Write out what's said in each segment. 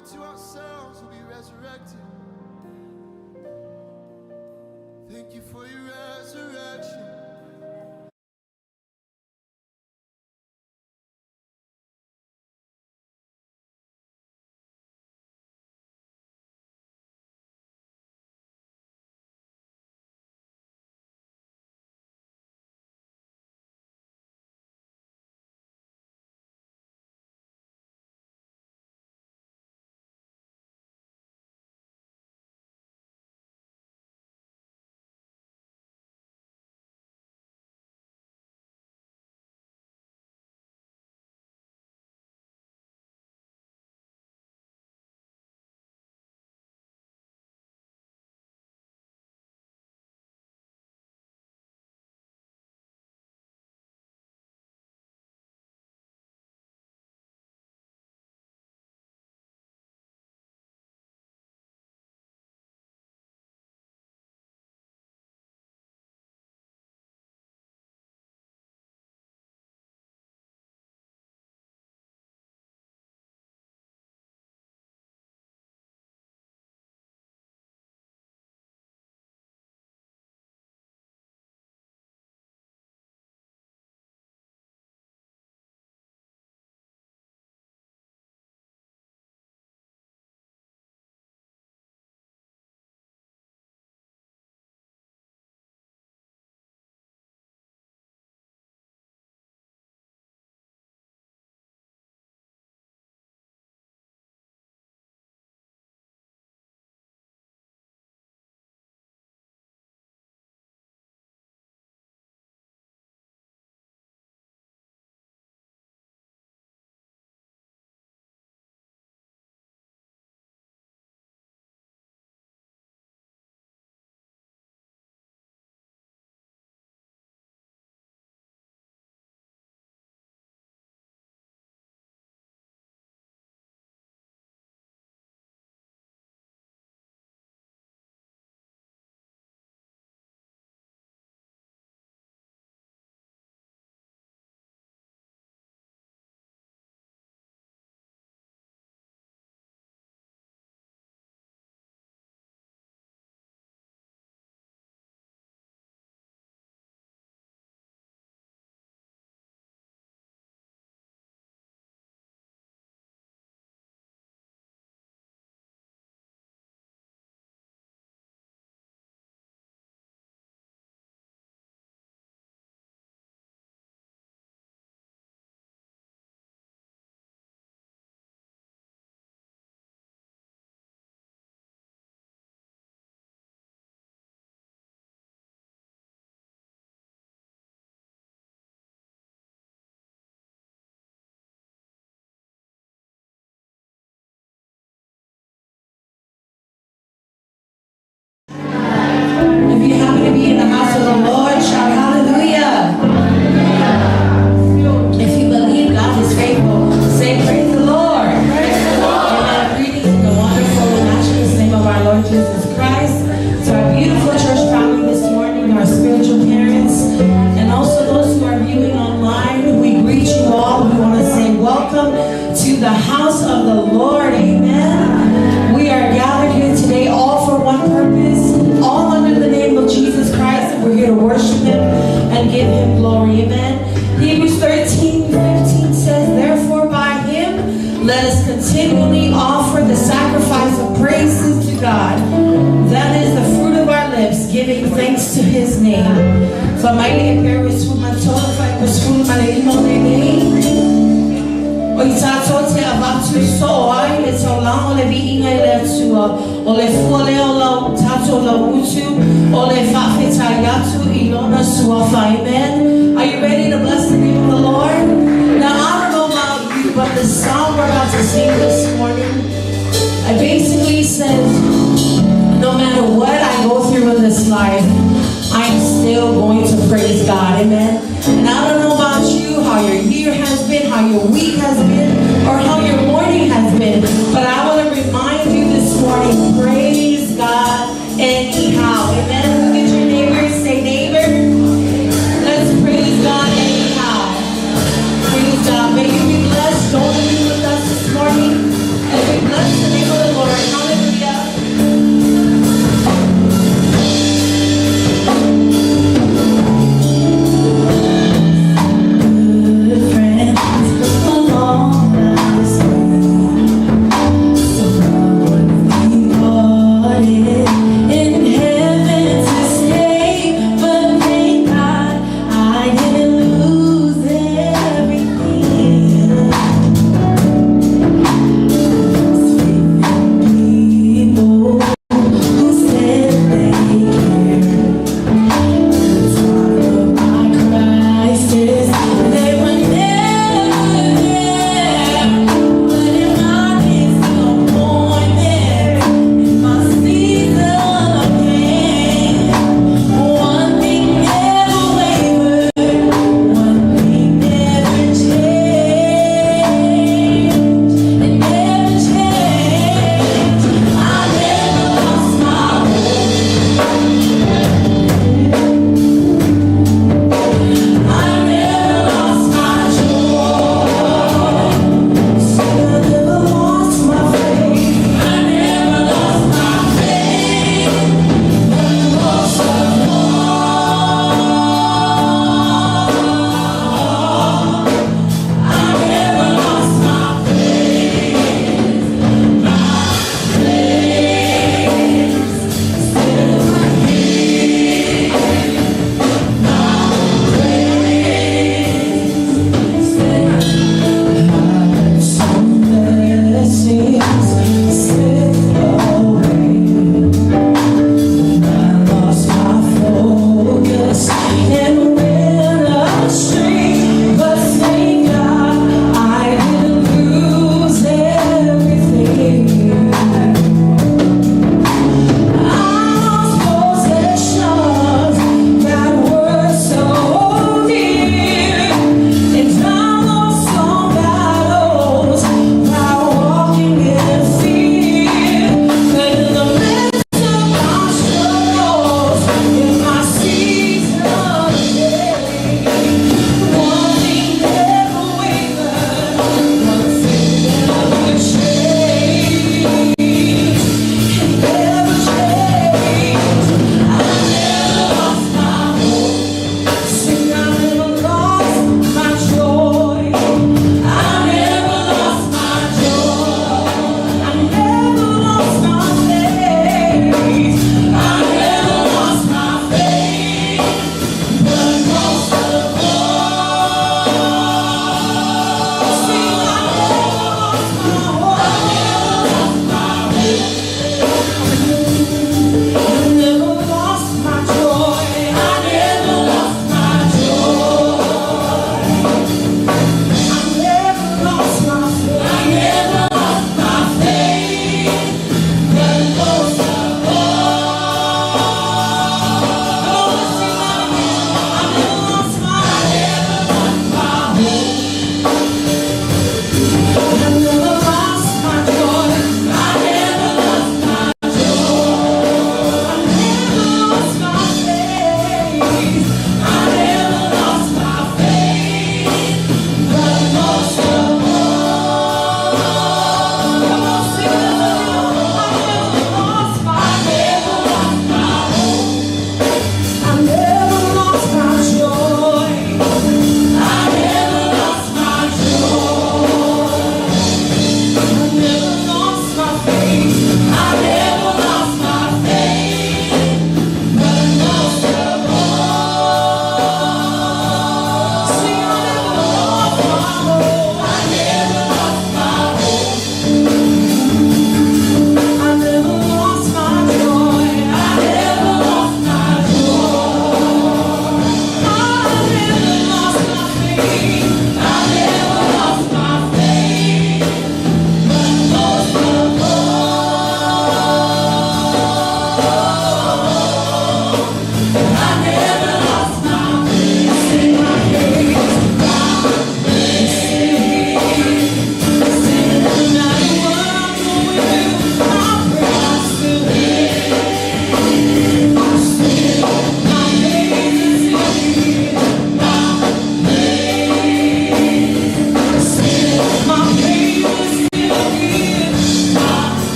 died to ourselves will be resurrected. Thank you for your resurrection. Amen. Are you ready to bless the name of the Lord? Now, I don't know about you, but the song we're about to sing this morning, it basically says, no matter what I go through in this life, I'm still going to praise God. Amen. And I don't know about you, how your year has been, how your week has been, or how your morning has been, but I want to remind you this morning, praise God anyhow. Amen. Look at your neighbor and say, neighbor, let's praise God anyhow. Praise God. May you be blessed. Don't leave with us this morning. And we bless the name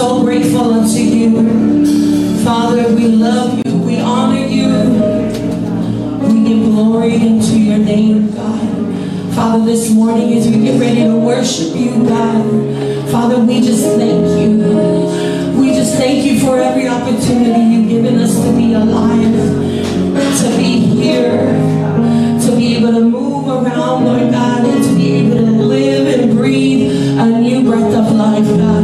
so grateful unto you. Father, we love you. We honor you. We give glory into your name, God. Father, this morning as we get ready to worship you, God, Father, we just thank you. We just thank you for every opportunity you've given us to be alive, to be here, to be able to move around, Lord God, and to be able to live and breathe a new breath of life, God.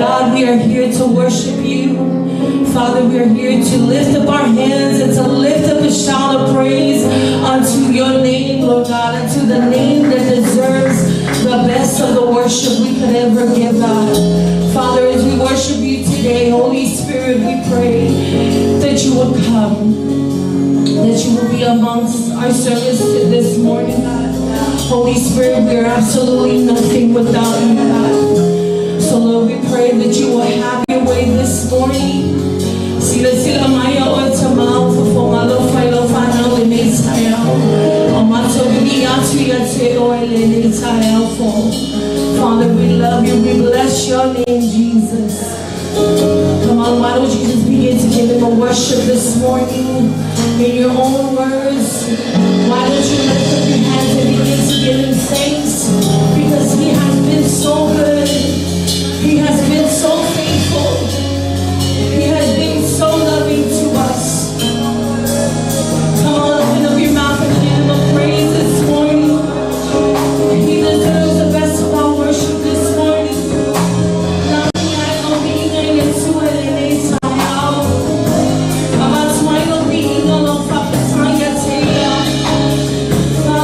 God, we are here to worship you. Father, we are here to lift up our hands and to lift up a shout of praise unto your name, Lord God, unto the name that deserves the best of the worship we could ever give, God. Father, as we worship you today, Holy Spirit, we pray that you would come, that you will be amongst our service this morning, God. Holy Spirit, we are absolutely nothing without you, God. So Lord, we pray that you will have your way this morning. Sila maya o tamau for malo failo fana le nesaya. O mato bigi atu yate o le nesaya for. Father, we love you. We bless your name, Jesus. Come on, why don't you just begin to give him a worship this morning in your own words? Why don't you lift up your hands and begin to give him thanks? Because he has been so good. He has been so faithful. He has been so loving to us. Come on, open up your mouth and give him a praise this morning. He deserves the best of our worship this morning. God,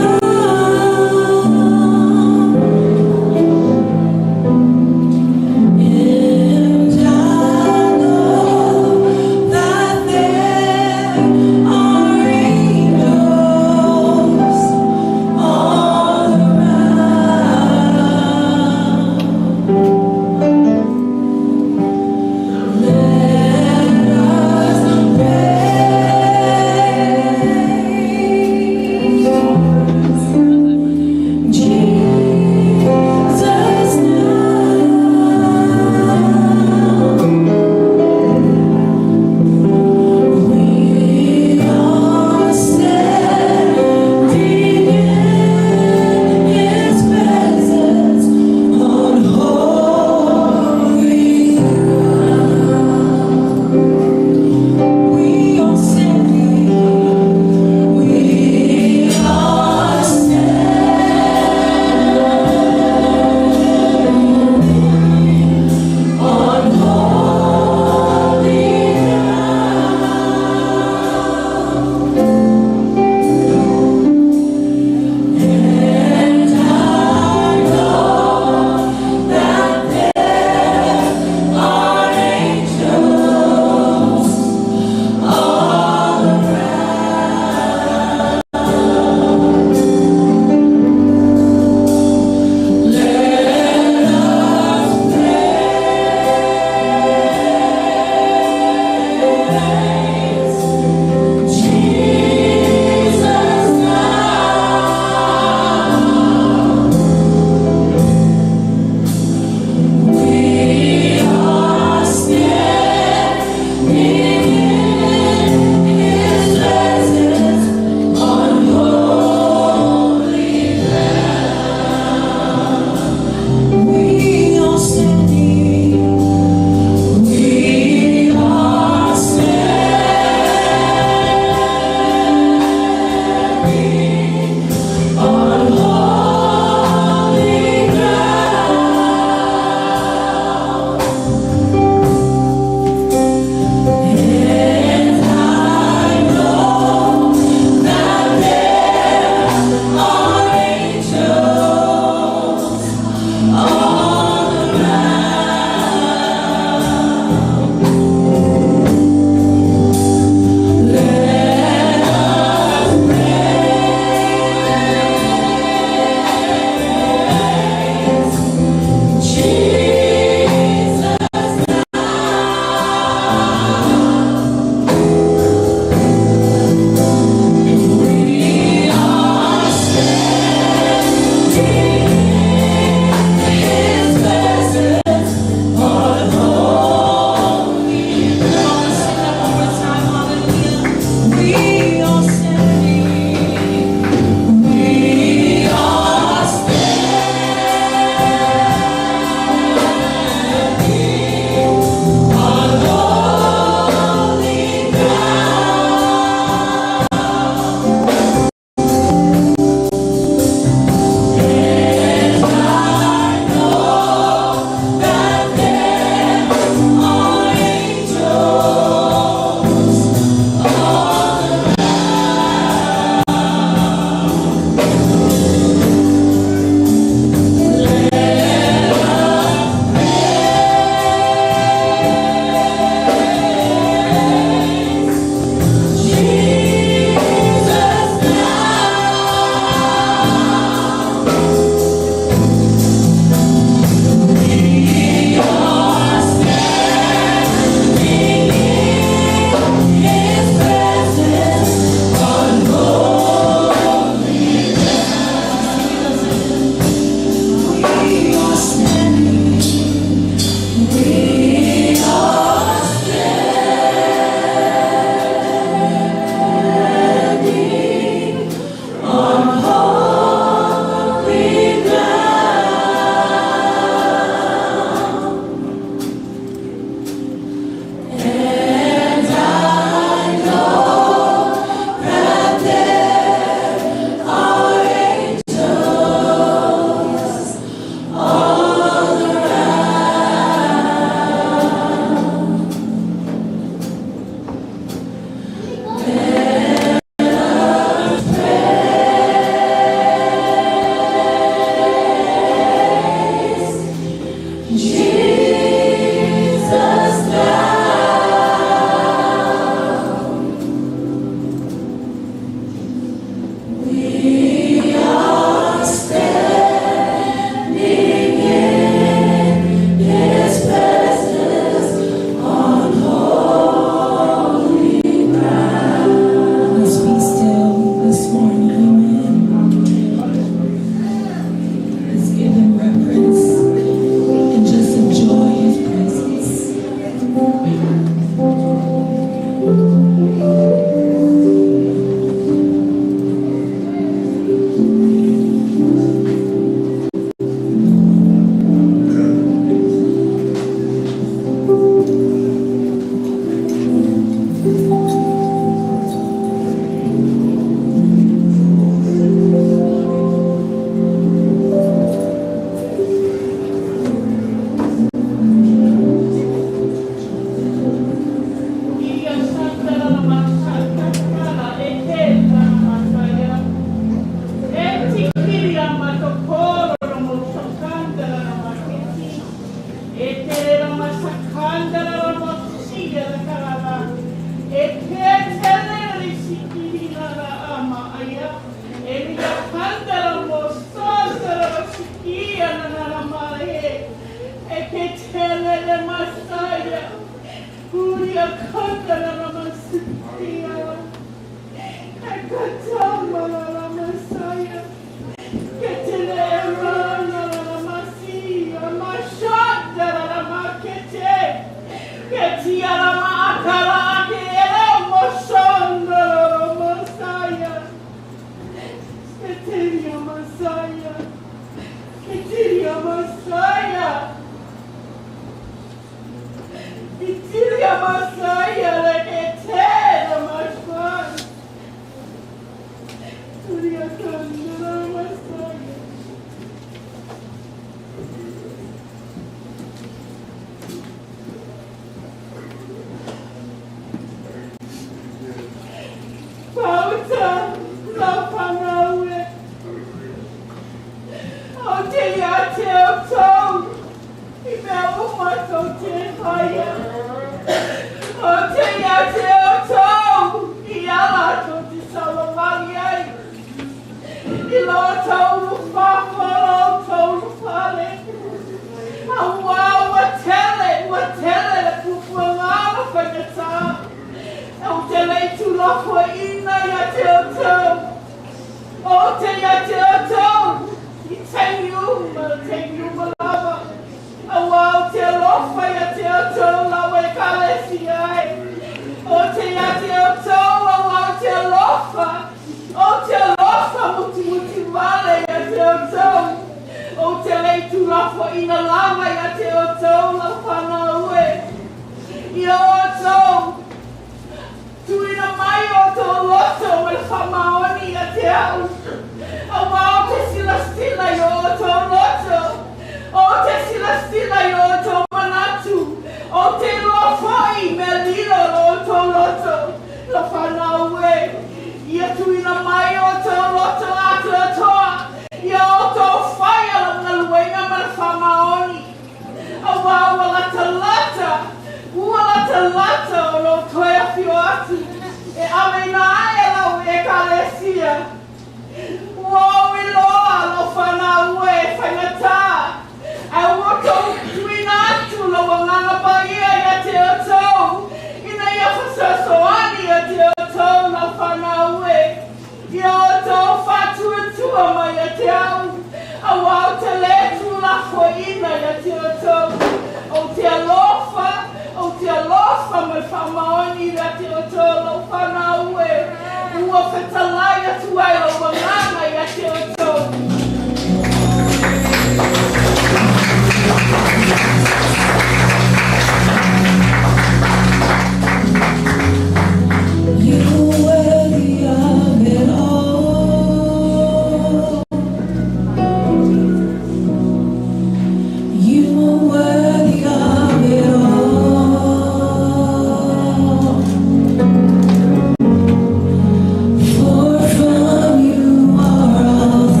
For from you are all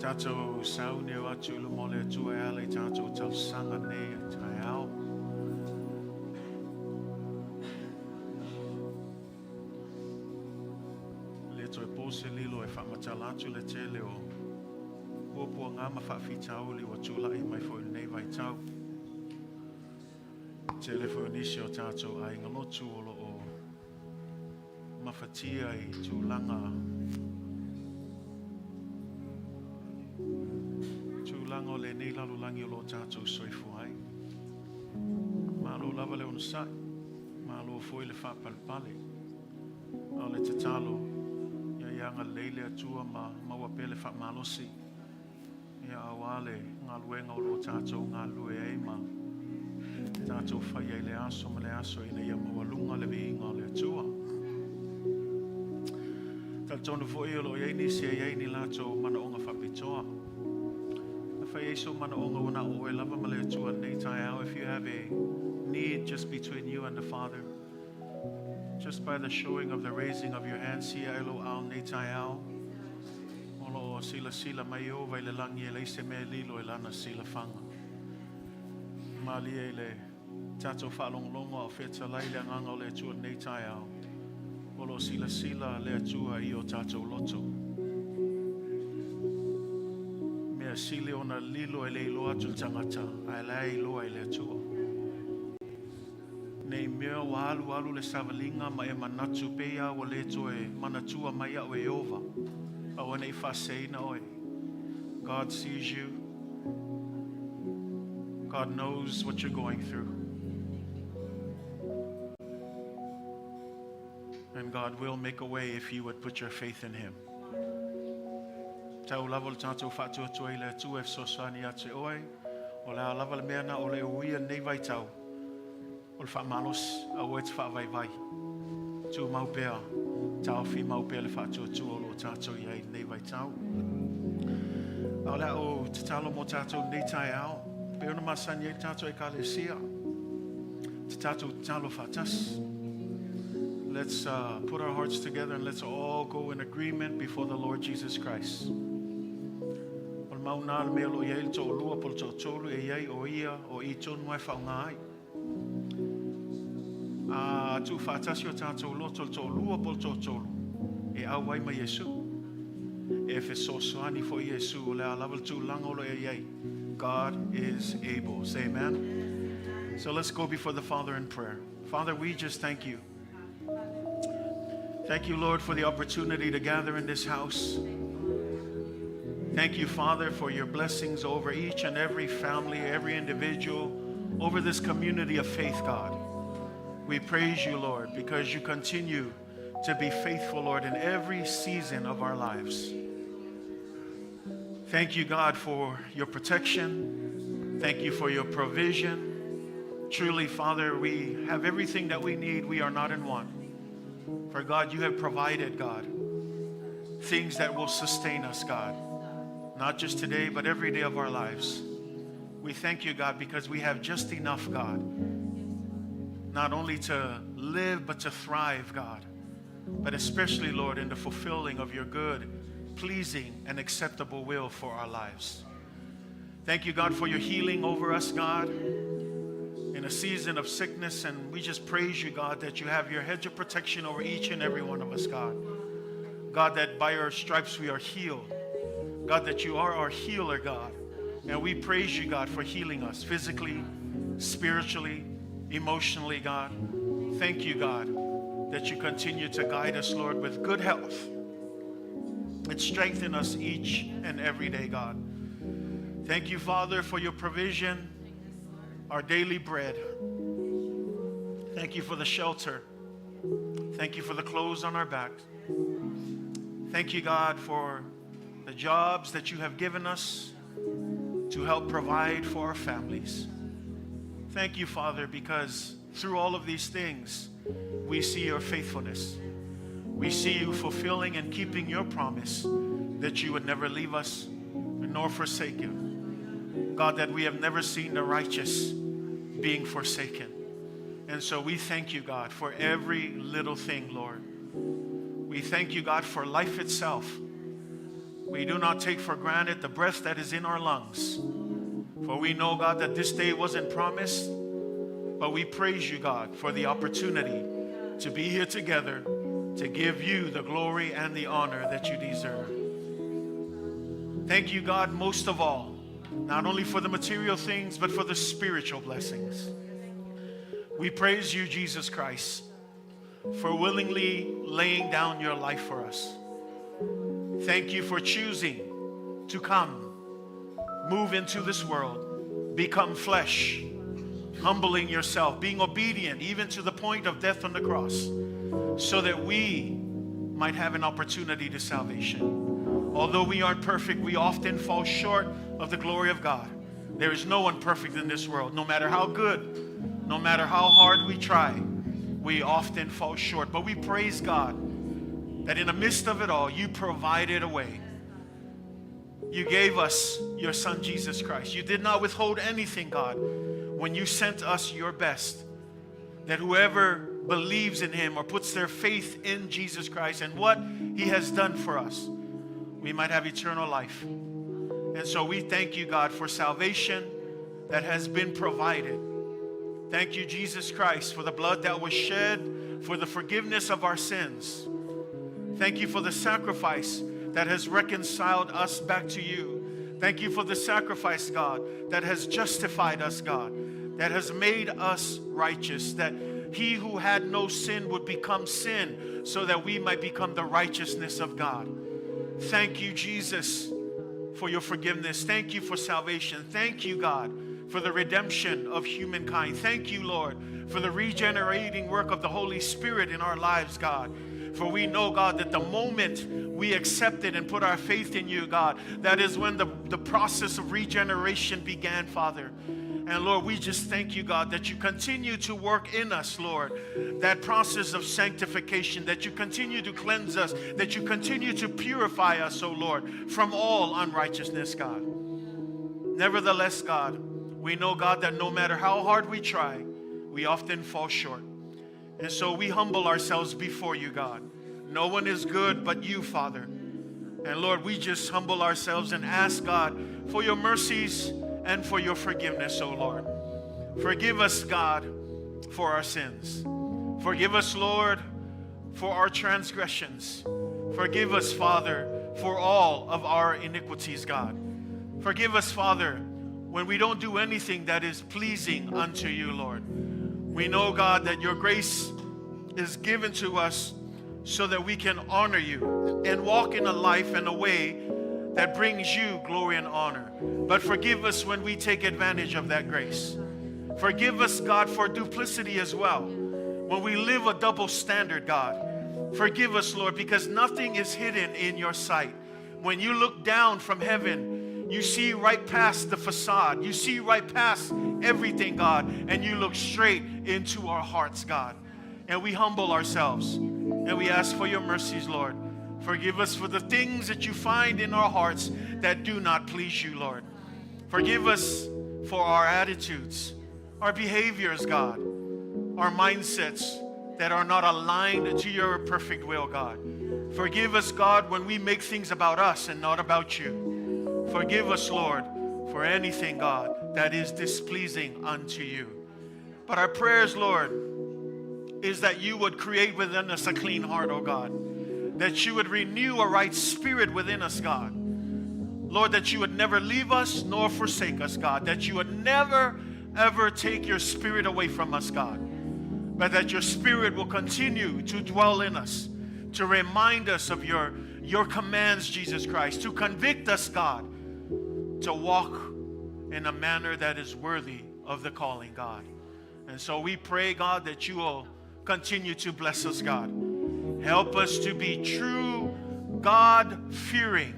Tātou sau neo atu lu mole atua e ale tātou tau sanga nei e tai au. Le toi pose lilo e whamatala atu le tele o Pua ngama whawhitau li wa tula I mai fo nei vai tau. Telefoni o tātou ai ngalotu o lo o mawhatia I tūlanga. Tūlanga o le nei lalulangi o lo tātou soi Foai. Malo lava le ono sai. Malo foi le whapalpale. O le tatalo. Ia ianga leile atua ma wapele whamalosi. Ia awale ngā luenga o lo tātou ngā lue ei ma tātou whai ei le aso ma le aso ina ia mawalunga le viinga o le atua. Tātou fwoi o lo iei ni se iei ni lātou mana onga whapitoa. Na whai eiso mana onga wana o e lava ma le atua nei tai au. If you have a need just between you and the Father, just by the showing of the raising of your hand, si elo au nei tai au. Sila sila mai o vai le langi e leise me lilo e lana sila whanga. Mali e le tatou whalonglongo o wheta lai le nganga o le atua nei tai au. Olo sila sila le atua I o tatou Loto. Mea sili ona lilo e le ilo atu tangata a le iloa I le atua. Nei mea wa alu le savalinga ma e manatu pea wa le to e manatua mai au e ova. God sees you. God knows what you're going through. And God will make a way if you would put your faith in Him. Tau lava le tātou whātua tua I le atu e sosani ate oe. O le lava le mea na o le uia nei vai tau. O le whamalos a oe te whaavai vai. Tu maupea. Tau fi maupea le whātua tua o lo tātou iei nei vai tau. Au lea o te talo mo tātou nei tai au. Pe ona masani e tātou e ka le sia. Te tātou talo whātas. Let's put our hearts together and let's all go in agreement before the Lord Jesus Christ. O le mauna le mea lo iei le tō lua pol tō tōlu e iei o ia o I tonu e whaunga ai. Tu whātasi o tātou Loto le tō lua pol tō tōlu. E au wai ma Yesu. E fe sosoani fo Yesu o le alawa le tūlanga o lo e iei. God is able. Say amen. So let's go before the Father in prayer. Father, we just thank you. Thank you, Lord, for the opportunity to gather in this house. Thank you, Father, for your blessings over each and every family, every individual, over this community of faith, God. We praise you, Lord, because you continue to be faithful, Lord, in every season of our lives. Thank you, God, for your protection. Thank you for your provision. Truly, Father, we have everything that we need. We are not in want. For God, you have provided, God, things that will sustain us, God, not just today, but every day of our lives. We thank you, God, because we have just enough, God, not only to live, but to thrive, God, but especially, Lord, in the fulfilling of your good, pleasing, and acceptable will for our lives. Thank you, God, for your healing over us, God, in a season of sickness, and we just praise you, God, that you have your hedge of protection over each and every one of us, God. God, that by your stripes we are healed. God, that you are our healer, God. And we praise you, God, for healing us physically, spiritually, emotionally, God. Thank you, God, that you continue to guide us, Lord, with good health and strengthen us each and every day, God. Thank you, Father, for your provision, our daily bread. Thank you for the shelter. Thank you for the clothes on our backs. Thank you, God, for the jobs that you have given us to help provide for our families. Thank you, Father, because through all of these things, we see your faithfulness. We see you fulfilling and keeping your promise that you would never leave us nor forsake you. God, that we have never seen the righteous being forsaken. And so we thank you, God, for every little thing, Lord. We thank you, God, for life itself. We do not take for granted the breath that is in our lungs. For we know, God, that this day wasn't promised, but we praise you, God, for the opportunity to be here together to give you the glory and the honor that you deserve. Thank you, God, most of all, not only for the material things, but for the spiritual blessings. We praise you, Jesus Christ, for willingly laying down your life for us. Thank you for choosing to come, move into this world, become flesh, humbling yourself, being obedient even to the point of death on the cross, so that we might have an opportunity to salvation. Although we aren't perfect, we often fall short of the glory of God. There is no one perfect in this world. No matter how good, no matter how hard we try, we often fall short. But we praise God that in the midst of it all, you provided a way. You gave us your Son, Jesus Christ. You did not withhold anything, God, when you sent us your best. That whoever believes in him or puts their faith in Jesus Christ and what he has done for us, we might have eternal life. And so we thank you, God, for salvation that has been provided. Thank you, Jesus Christ, for the blood that was shed for the forgiveness of our sins. Thank you for the sacrifice that has reconciled us back to you. Thank you for the sacrifice, God, that has justified us, God, that has made us righteous, that he who had no sin would become sin so that we might become the righteousness of God. Thank you, Jesus, for your forgiveness. Thank you for salvation. Thank you, God, for the redemption of humankind. Thank you, Lord, for the regenerating work of the Holy Spirit in our lives, God. For we know, God, that the moment we accepted and put our faith in you, God, that is when the process of regeneration began, Father. And Lord, we just thank you, God, that you continue to work in us, Lord, that process of sanctification, that you continue to cleanse us, that you continue to purify us, oh Lord, from all unrighteousness, God. Nevertheless, God, we know, God, that no matter how hard we try, we often fall short. And so we humble ourselves before you, God. No one is good but you, Father. And Lord, we just humble ourselves and ask, God, for your mercies and for your forgiveness, oh Lord. Forgive us, God, for our sins. Forgive us, Lord, for our transgressions. Forgive us, Father, for all of our iniquities, God. Forgive us, Father, when we don't do anything that is pleasing unto you, Lord. We know, God, that your grace is given to us so that we can honor you and walk in a life and a way that brings you glory and honor. But forgive us when we take advantage of that grace. Forgive us, God, for duplicity as well. When we live a double standard, God. Forgive us, Lord, because nothing is hidden in your sight. When you look down from heaven, you see right past the facade. You see right past everything, God, and you look straight into our hearts, God. And we humble ourselves and we ask for your mercies, Lord. Forgive us for the things that you find in our hearts that do not please you, Lord. Forgive us for our attitudes, our behaviors, God, our mindsets that are not aligned to your perfect will, God. Forgive us, God, when we make things about us and not about you. Forgive us, Lord, for anything, God, that is displeasing unto you. But our prayers, Lord, is that you would create within us a clean heart, oh God. That you would renew a right spirit within us, God. Lord, that you would never leave us nor forsake us, God. That you would never, ever take your spirit away from us, God. But that your spirit will continue to dwell in us, to remind us of your commands, Jesus Christ, to convict us, God, to walk in a manner that is worthy of the calling, God. And so we pray, God, that you will continue to bless us, God. Help us to be true, God-fearing,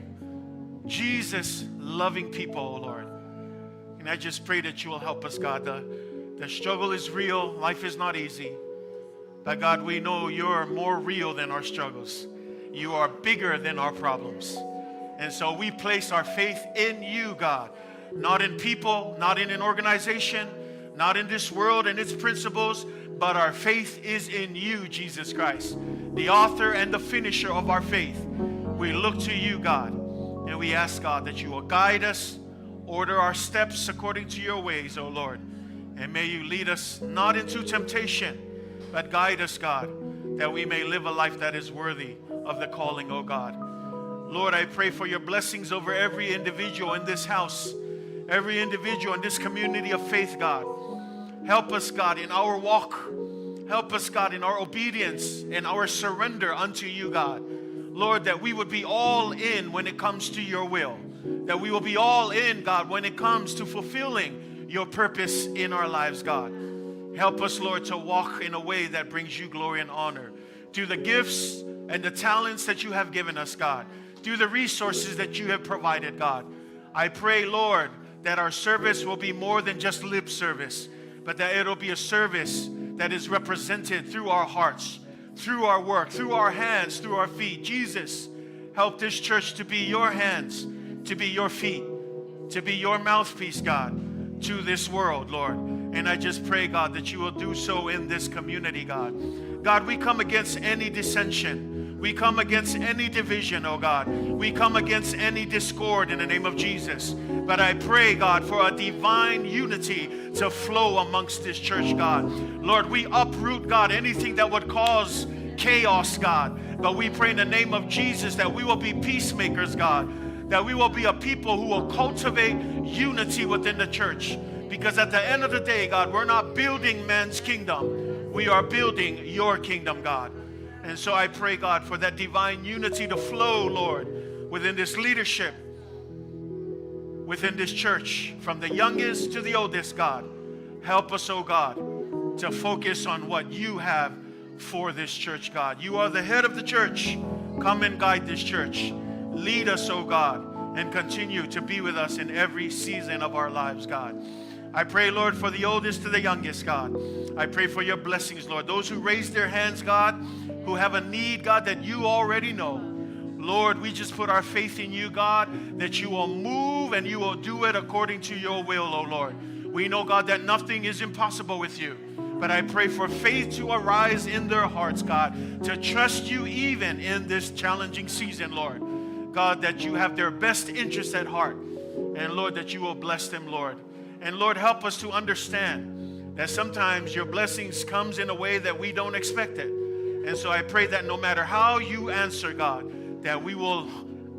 Jesus-loving people, oh Lord. And I just pray that you will help us, God. The struggle is real. Life is not easy. But God, we know you're more real than our struggles. You are bigger than our problems. And so we place our faith in you, God. Not in people, not in an organization, not in this world and its principles, but our faith is in you, Jesus Christ, the author and the finisher of our faith. We look to you, God, we ask, God, that you will guide us, order our steps according to your ways, O Lord. And may you lead us not into temptation, but guide us, God, that we may live a life that is worthy of the calling, O God. Lord, I pray for your blessings over every individual in this house, every individual in this community of faith, God. Help us, God, in our walk. Help us, God, in our obedience and our surrender unto you, God. Lord, that we would be all in when it comes to your will. That we will be all in, God, when it comes to fulfilling your purpose in our lives, God. Help us, Lord, to walk in a way that brings you glory and honor. Through the gifts and the talents that you have given us, God. Through the resources that you have provided, God. I pray, Lord, that our service will be more than just lip service, but that it'll be a service that is represented through our hearts, through our work, through our hands, through our feet. Jesus, help this church to be your hands, to be your feet, to be your mouthpiece, God, to this world, Lord. And I just pray, God, that you will do so in this community, God. God, we come against any dissension. We come against any division, oh God. We come against any discord in the name of Jesus. But I pray, God, for a divine unity to flow amongst this church, God. Lord, we uproot, God, anything that would cause chaos, God. But we pray in the name of Jesus that we will be peacemakers, God. That we will be a people who will cultivate unity within the church. Because at the end of the day, God, we're not building man's kingdom. We are building your kingdom, God. And so I pray, God, for that divine unity to flow, Lord, within this leadership, within this church, from the youngest to the oldest, God. Help us, oh God, to focus on what you have for this church, God. You are the head of the church. Come and guide this church. Lead us, oh God, and continue to be with us in every season of our lives, God. I pray, Lord, for the oldest to the youngest, God. I pray for your blessings, Lord. Those who raise their hands, God, who have a need, God, that you already know. Lord, we just put our faith in you, God, that you will move and you will do it according to your will, oh Lord. We know, God, that nothing is impossible with you. But I pray for faith to arise in their hearts, God, to trust you even in this challenging season, Lord. God, that you have their best interests at heart. And Lord, that you will bless them, Lord. And Lord, help us to understand that sometimes your blessings comes in a way that we don't expect it. And so I pray that no matter how you answer, God, that we will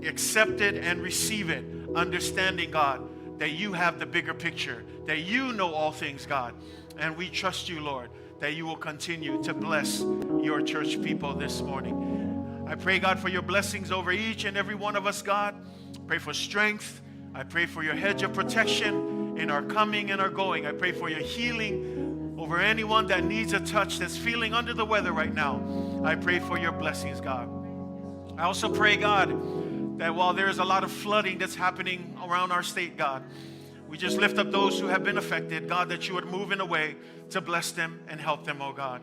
accept it and receive it, understanding, God, that you have the bigger picture, that you know all things, God. And we trust you, Lord, that you will continue to bless your church people this morning. I pray, God, for your blessings over each and every one of us, God. Pray for strength. I pray for your hedge of protection in our coming and our going. I pray for your healing over anyone that needs a touch, that's feeling under the weather right now. I pray for your blessings, God. I also pray, God, that while there is a lot of flooding that's happening around our state, God, we just lift up those who have been affected, God, that you would move in a way to bless them and help them, oh God.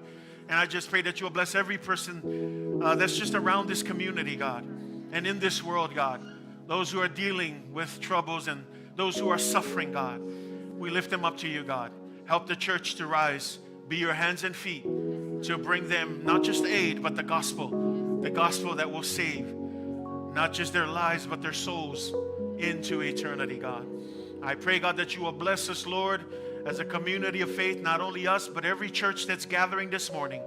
And I just pray that you will bless every person that's just around this community, God, and in this world, God. Those who are dealing with troubles and those who are suffering, God. We lift them up to you, God. Help the church to rise, be your hands and feet, to bring them not just aid, but the gospel that will save not just their lives, but their souls into eternity, God. I pray, God, that you will bless us, Lord, as a community of faith, not only us, but every church that's gathering this morning.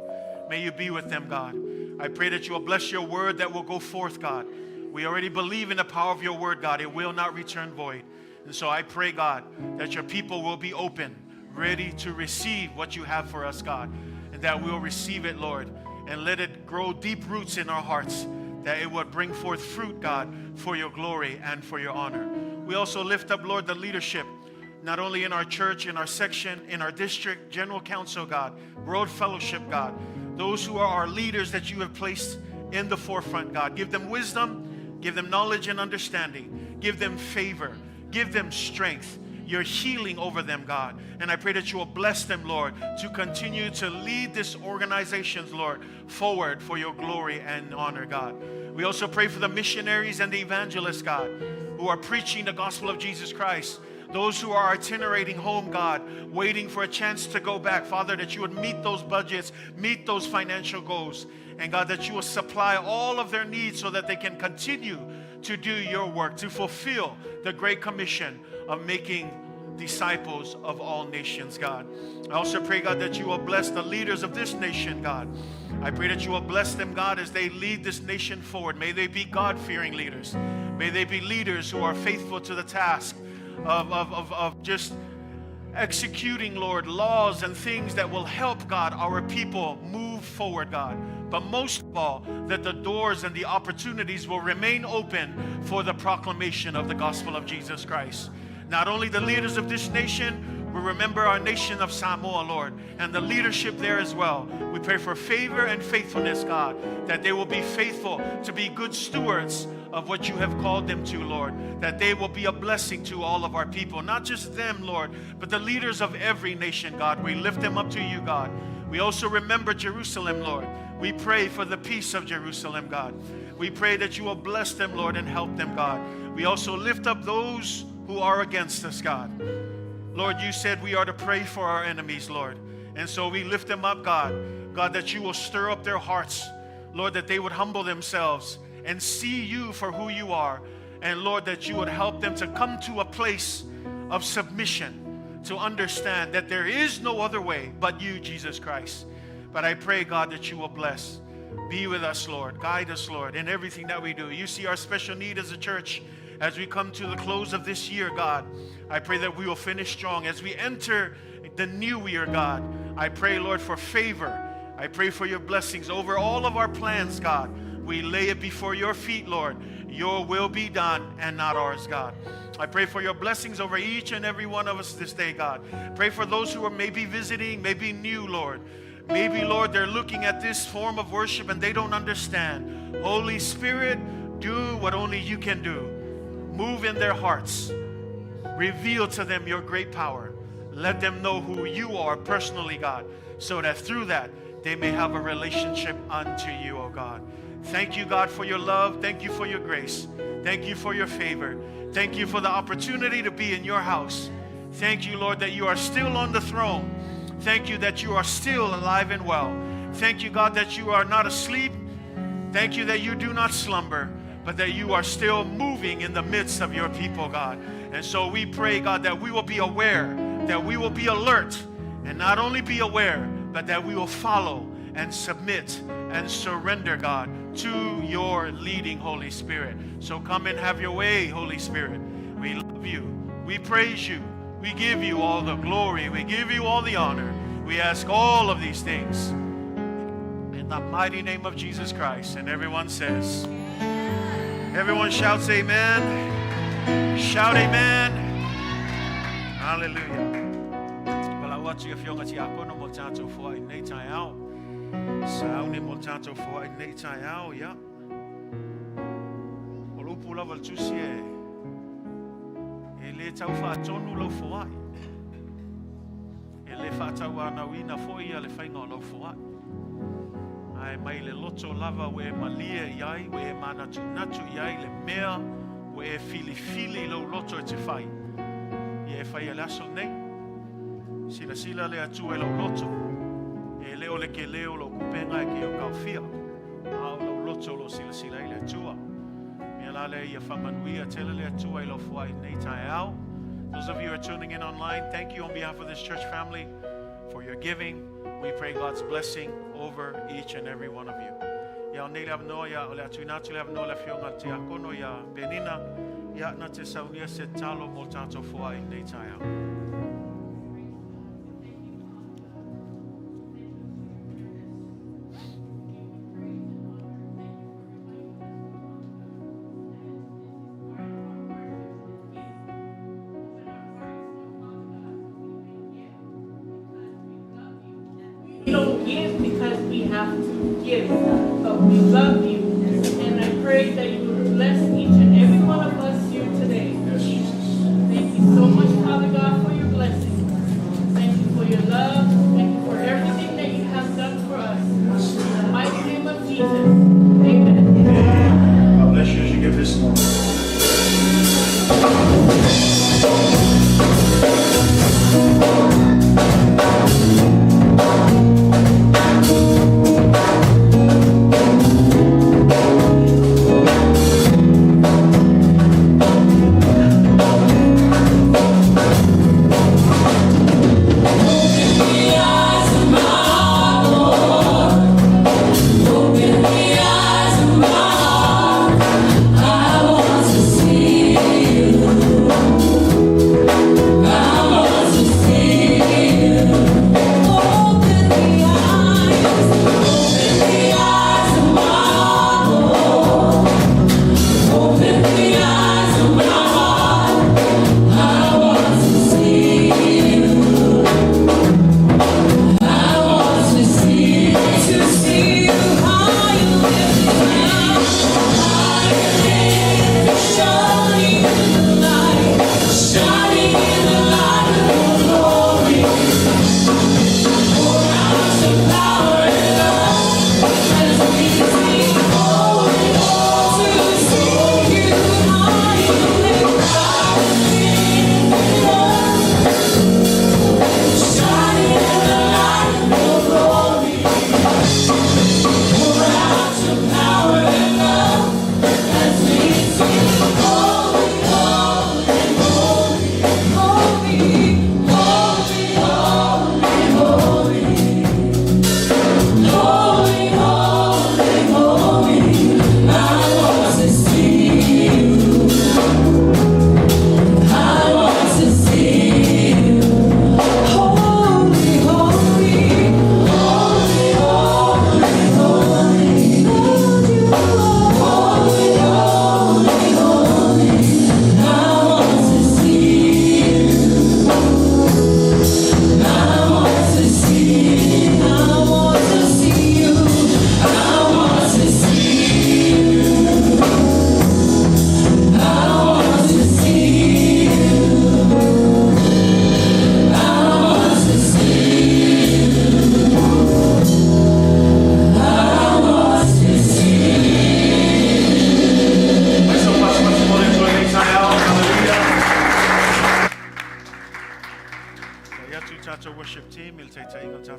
May you be with them, God. I pray that you will bless your word that will go forth, God. We already believe in the power of your word, God. It will not return void. And so I pray, God, that your people will be open, ready to receive what you have for us, God, and that we'll receive it, Lord, and let it grow deep roots in our hearts, that it would bring forth fruit, God, for your glory and for your honor. We also lift up, Lord, the leadership, not only in our church, in our section, in our district, general council, God, road fellowship, God, those who are our leaders that you have placed in the forefront, God. Give them wisdom, give them knowledge and understanding, give them favor, give them strength, your healing over them, God. And I pray that you will bless them, Lord, to continue to lead this organizations, Lord, forward for your glory and honor, God. We also pray for the missionaries and the evangelists, God, who are preaching the gospel of Jesus Christ. Those who are itinerating home, God, waiting for a chance to go back. Father, that you would meet those budgets, meet those financial goals. And God, that you will supply all of their needs so that they can continue to do your work, to fulfill the great commission of making disciples of all nations, God. I also pray, God, that you will bless the leaders of this nation, God. I pray that you will bless them, God, as they lead this nation forward. May they be God-fearing leaders. May they be leaders who are faithful to the task of just executing, Lord, laws and things that will help, God, our people move forward, God. But most of all, that the doors and the opportunities will remain open for the proclamation of the gospel of Jesus Christ. Not only the leaders of this nation, we remember our nation of Samoa, Lord, and the leadership there as well. We pray for favor and faithfulness, God, that they will be faithful to be good stewards of what you have called them to, Lord, that they will be a blessing to all of our people, not just them, Lord, but the leaders of every nation, God. We lift them up to you, God. We also remember Jerusalem, Lord. We pray for the peace of Jerusalem, God. We pray that you will bless them, Lord, and help them, God. We also lift up those who are against us, God. Lord, you said we are to pray for our enemies, Lord. And so we lift them up, God. God, that you will stir up their hearts, Lord, that they would humble themselves and see you for who you are. And Lord, that you would help them to come to a place of submission, to understand that there is no other way but you, Jesus Christ. But I pray, God, that you will bless. Be with us, Lord. Guide us, Lord, in everything that we do. You see our special need as a church as we come to the close of this year, God. I pray that we will finish strong. As we enter the new year, God, I pray, Lord, for favor. I pray for your blessings over all of our plans, God. We lay it before your feet, Lord. Your will be done and not ours, God. I pray for your blessings over each and every one of us this day, God. Pray for those who are maybe visiting, maybe new, Lord. Maybe, Lord, they're looking at this form of worship and they don't understand. Holy Spirit, do what only you can do. Move in their hearts. Reveal to them your great power. Let them know who you are personally, God, so that through that, they may have a relationship unto you, oh God. Thank you, God, for your love. Thank you for your grace. Thank you for your favor. Thank you for the opportunity to be in your house. Thank you, Lord, that you are still on the throne. Thank you that you are still alive and well. Thank you, God, that you are not asleep. Thank you that you do not slumber, but that you are still moving in the midst of your people, God. And so we pray, God, that we will be aware, that we will be alert, and not only be aware, but that we will follow and submit and surrender, God, to your leading, Holy Spirit. So come and have your way, Holy Spirit. We love you. We praise you. We give you all the glory. We give you all the honor. We ask all of these things in the mighty name of Jesus Christ. And everyone says, everyone shouts amen. Shout amen. Hallelujah. Well, I want you if you're going to no more time to Foai nei tai out. Sound more time to Foai nei tai out, yeah. Olo pula val tusie. Ele tau fa tonu lo Foai. Ele fa tau ana wina foi ale fainga lo Foai. Ai mai le loto lava we malie iai we mana natu iai le mea we fili lo loto te fai. Ye fai ala so nei. Sila le atu e lo loto. E leo le ke leo lo kupenga e ke o Fiafia. Au lo loto lo sila le atua. Manuia, those of you who are tuning in online, thank you on behalf of this church family for your giving. We pray God's blessing over each and every one of you. We don't give because we have to give, but we love you. And I pray that you will bless each and every one of us here today. Thank you so much, Father God, for your blessing. Thank you for your love. Thank you for everything that you have done for us. In the mighty name of Jesus. Amen. God bless you as you give this morning.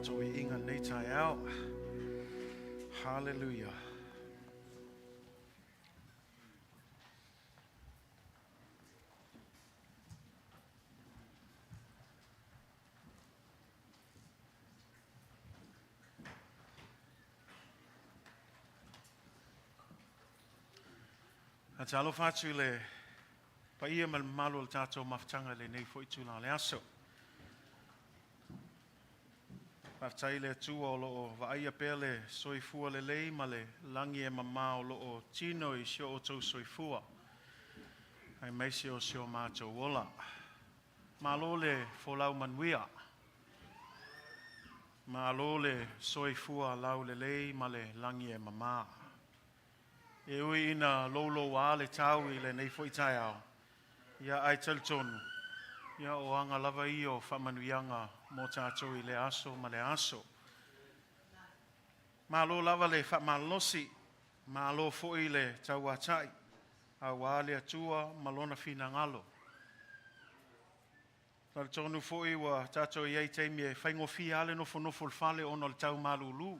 tātou I inga nei tai au. Hallelujah. A te alofa atu le pa ia malu le tātou mawhtanga le nei fo itu la le aso. Paftai le tua o loo vaia pele soifua le lei ma le langi e mama o loo tino I sio o tau soifua. Ai meisi o sio mātou wola. Malo le folau Manuia. Malo le soifua lau le lei ma le langi e mama. E ui ina lolo a le Taui le nei fo itai au. Ia ai talitonu. Ia o anga lava I o whamanuianga mo tātou I le aso ma le aso. Malo lava le whamalosi. Malo foi le tauatai. A wale atua malona fina ngalo. Talitonu foi wa tātou iei teimi e whaingofi ale nofo nofo fale ono le tau malulu.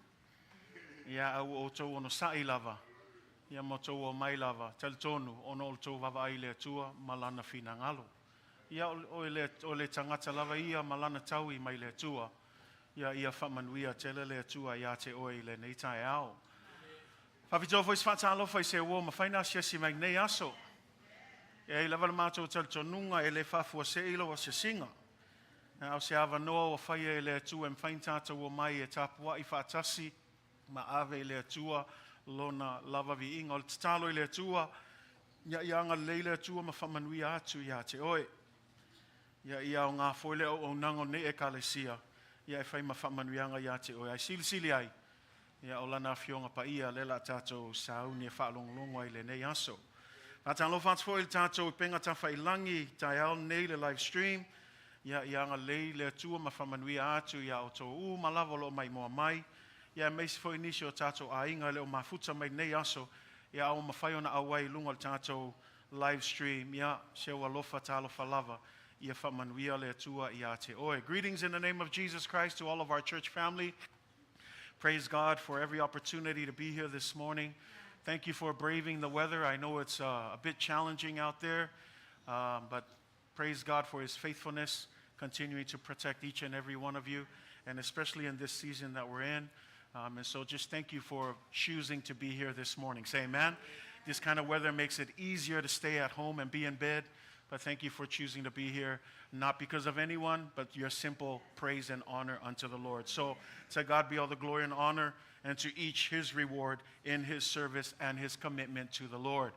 Ia au o tau ono sai lava. Ia mo tau o mai lava. Talitonu ono o tau vava ai le atua malana fina ngalo. Ia o le tangata lava ia malana Taui mai le atua. Ia whamanuia tele le atua ia te oi le nei tai au. Whawhito fwis whatalo fwis se ua mawhaina siasi mai nei aso. Ia I lava le mātou talitonunga e le whafua se ilo o se singa. Au se awa noa o whaia le atua mwhain tātou o mai e tāpua I whatasi ma ave le atua lona lava vi inga o le tatalo I le atua. Ia anga leile atua ma whamanuia atu ia te oi. Ia o ngā foile o nango ne e kalesia. Ia e whai ma whamanuianga ia te oi. Ai sili ai. Ia o lana fionga pa ia lela tātou sauni e whaalongolongo ai le nei aso. Nata alo whaatfo I tātou penga ta whailangi tai au nei le live stream. Ia anga leile atua ma whamanuia atu ia o tō u malava lo mai moa mai. Ia meisi fo inisi o tātou a inga leo mafuta mai nei aso. Ia au mawhai ona awai lunga le tātou live stream. Ia sewa lofa ta alofa lava. Ia whamanuia le atua ia te oe. Greetings in the name of Jesus Christ to all of our church family. Praise God for every opportunity to be here this morning. Thank you for braving the weather. I know it's a bit challenging out there, but praise God for His faithfulness, continuing to protect each and every one of you, and especially in this season that we're in. And so just thank you for choosing to be here this morning. Say amen. This kind of weather makes it easier to stay at home and be in bed. But thank you for choosing to be here, not because of anyone, but your simple praise and honor unto the Lord. So to God be all the glory and honor, and to each His reward in His service and His commitment to the Lord.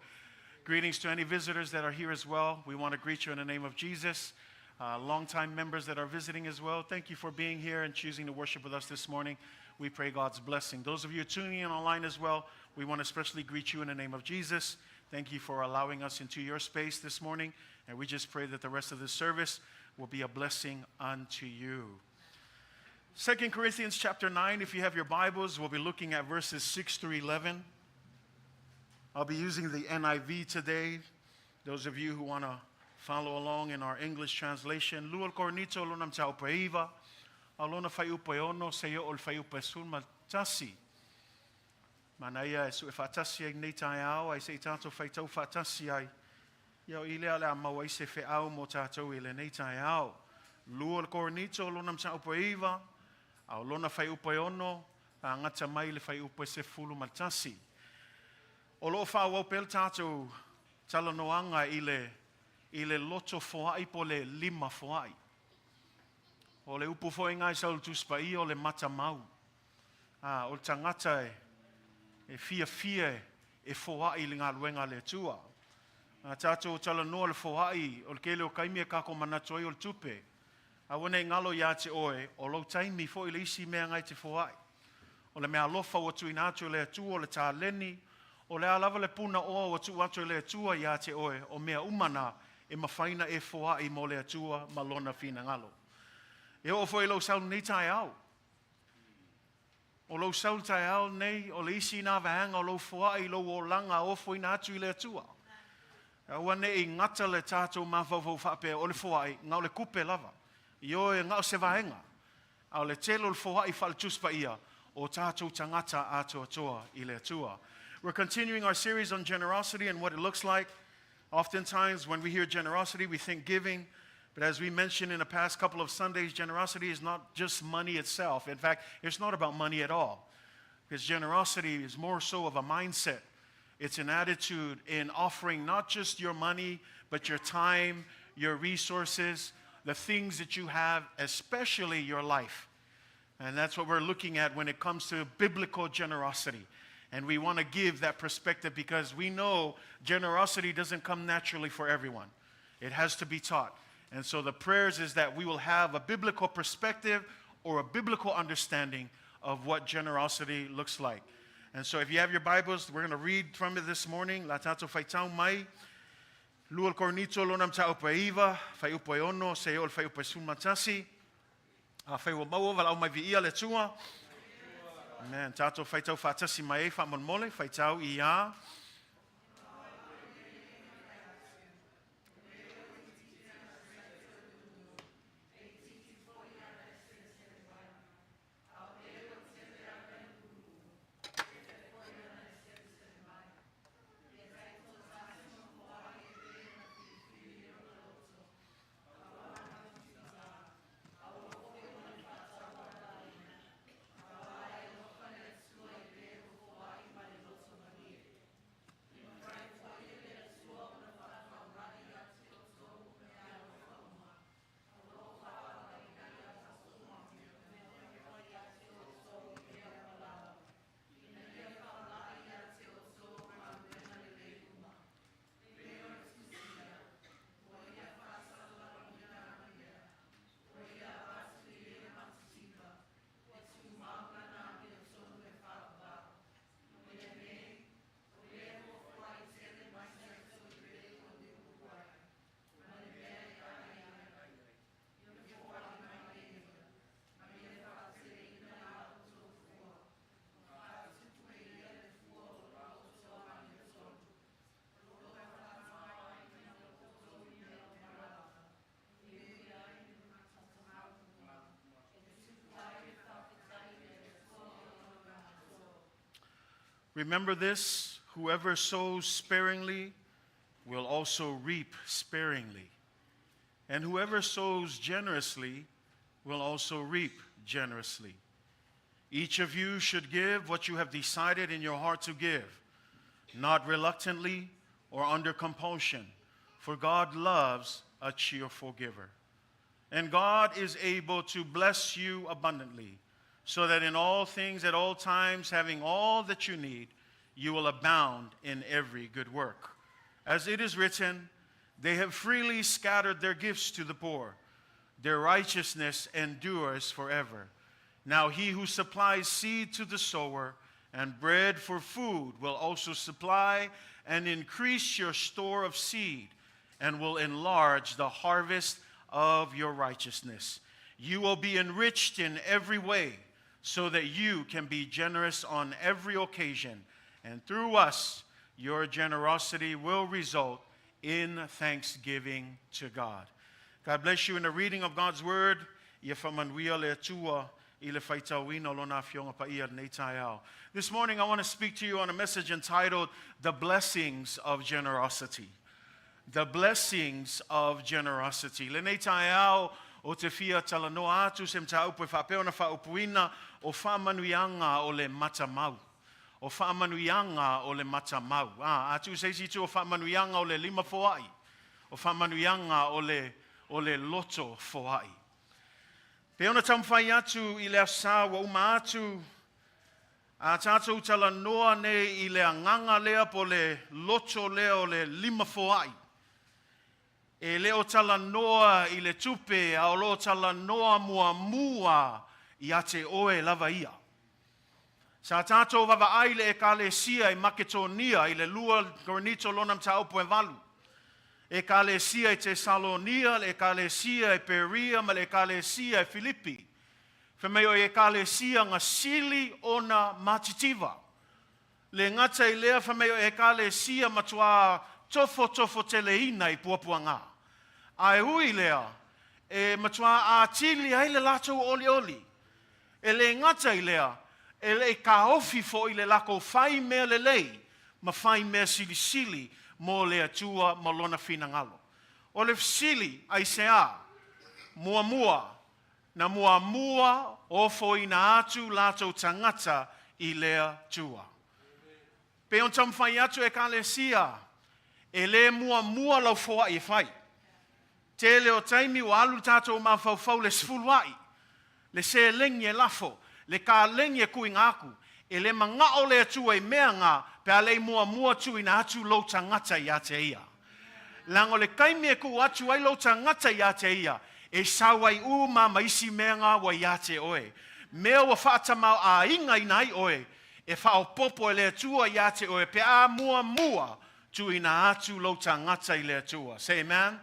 Greetings to any visitors that are here as well. We want to greet you in the name of Jesus. Longtime members that are visiting as well, thank you for being here and choosing to worship with us this morning. We pray God's blessing. Those of you tuning in online as well, we want to especially greet you in the name of Jesus. Thank you for allowing us into your space this morning. And we just pray that the rest of this service will be a blessing unto you. 2 Corinthians chapter 9, if you have your Bibles, we'll be looking at verses 6 through 11. I'll be using the NIV today. Those of you who want to follow along in our English translation. Lual Korinito lunam tau paiva. Alona fai upayono seyo ol fai upasun matasi. Manaya su fatasi nei tai au ai sei tato fai tau fatasi ai. Ia ile ala mawai se fe au mo tato ile nei tai au. Lual Korinito lunam tau paiva. Alona fai upayono ngata mai le fai upa se fulu matasi. Olo fa wa pel tato talanoanga ile loto foai po le 5 foai. O le upu foi ngai saul tuspai o le Matamau. O tangata e Fiafia e foai le ngā luenga le Atua. Tātou talanoa le foai o le kele o kaimi e kako manatoi o le tupe. A wane ngalo ia te oe o lau taimi foi le isi mea ngai te foai. O le mea lofa o tu inatu le Atua o le tā leni. O le alava le puna o tu atu le Atua ia te oe o mea umana e mawhaina e foai mo le Atua malona fina ngalo. E o foi lo saul nei tai au. O lo saul tai au nei o le isi na vahanga o lo foai lo o langa o foi na atu le Atua. A wane I ngata le tātou mawhawhau whape o le foai ngau le kupe lava. I o e ngau se vahenga. au le telo le Foai faltus pa ia, o tātou tangata Atoatoa I le Atua. We're continuing our series on generosity and what it looks like. Oftentimes when we hear generosity, we think giving. But as we mentioned in the past couple of Sundays, generosity is not just money itself. In fact, it's not about money at all. Because generosity is more so of a mindset. It's an attitude in offering not just your money, but your time, your resources, the things that you have, especially your life. And that's what we're looking at when it comes to biblical generosity. And we want to give that perspective because we know generosity doesn't come naturally for everyone. It has to be taught. And so the prayers is that we will have a biblical perspective or a biblical understanding of what generosity looks like. And so if you have your Bibles, we're going to read from it this morning. La tato fai tau mai. Lual Korinito lonam ta upaiva. Fai upaiono se ol fai upaisun matasi. Fai wabau val au mai viia le tua. Amen. Tato fai tau fatasi mai fa mon mole. Fai tau ia. Remember this, whoever sows sparingly will also reap sparingly. And whoever sows generously will also reap generously. Each of you should give what you have decided in your heart to give, not reluctantly or under compulsion, for God loves a cheerful giver. And God is able to bless you abundantly, so that in all things at all times, having all that you need, you will abound in every good work. As it is written, they have freely scattered their gifts to the poor. Their righteousness endures forever. Now he who supplies seed to the sower and bread for food will also supply and increase your store of seed and will enlarge the harvest of your righteousness. You will be enriched in every way, so that you can be generous on every occasion. And through us, your generosity will result in thanksgiving to God. God bless you in the reading of God's word. Manuia le Atua, this morning I want to speak to you on a message entitled, The Blessings of Generosity. The Blessings of Generosity. O te fia talanoa atu sem ta upu whapeo na whaupuina o whamanuianga o le Matamau. O whamanuianga o le Matamau. Atu seisi tu o whamanuianga o le lima Foai. O whamanuianga o le Loto Foai. Peona tamwhai atu I le asa wa uma atu. A tātou talanoa nei I le anganga lea po le Loto lea o le lima Foai. E leo tala noa I le tupe, a o lo tala noa mua I ate oe lava ia. Sa tātou wawa aile e kalesia I Maketonia, I le lua Korinito lonam ta upo e valu. E kalesia I Tesalonia, e kalesia I Peria, ma le kalesia I Filipi. Whameo e kalesia ngā sili ona matitiva. Le ngata I lea whameo e kalesia matua tofo teleina I puapuanga. Ai hui lea, e matua a tili ai le latou oli. e le ngata i lea, e le ka ofi fo i le lako whai mea le lei, ma whai mea sili sili mo le atua ma lona whina ngalo. O le sili ai se a, mua mua, na mua mua o fo i na atu lato tangata i lea tua. Pe on tam whai atu e ka le sia, e le mua mua lau foa i whai. Te leo taimi o alu tātou ma whau le sfuluai, le se lengi e lafo, le ka lengi e kui ngaku, e le manga o le atua i mea ngā, pe a le mua tu i na atu lau tangata i a te ia. Lango le kaimi e ku atu ai lau tangata i a te ia, e sawai ma maisi mea ngā wa i a te oe. Mea wa whaatamau a inga i nai oe, e whao popo e le atua i a te oe, pe a mua tu i na atu lau tangata i le atua. Say amen.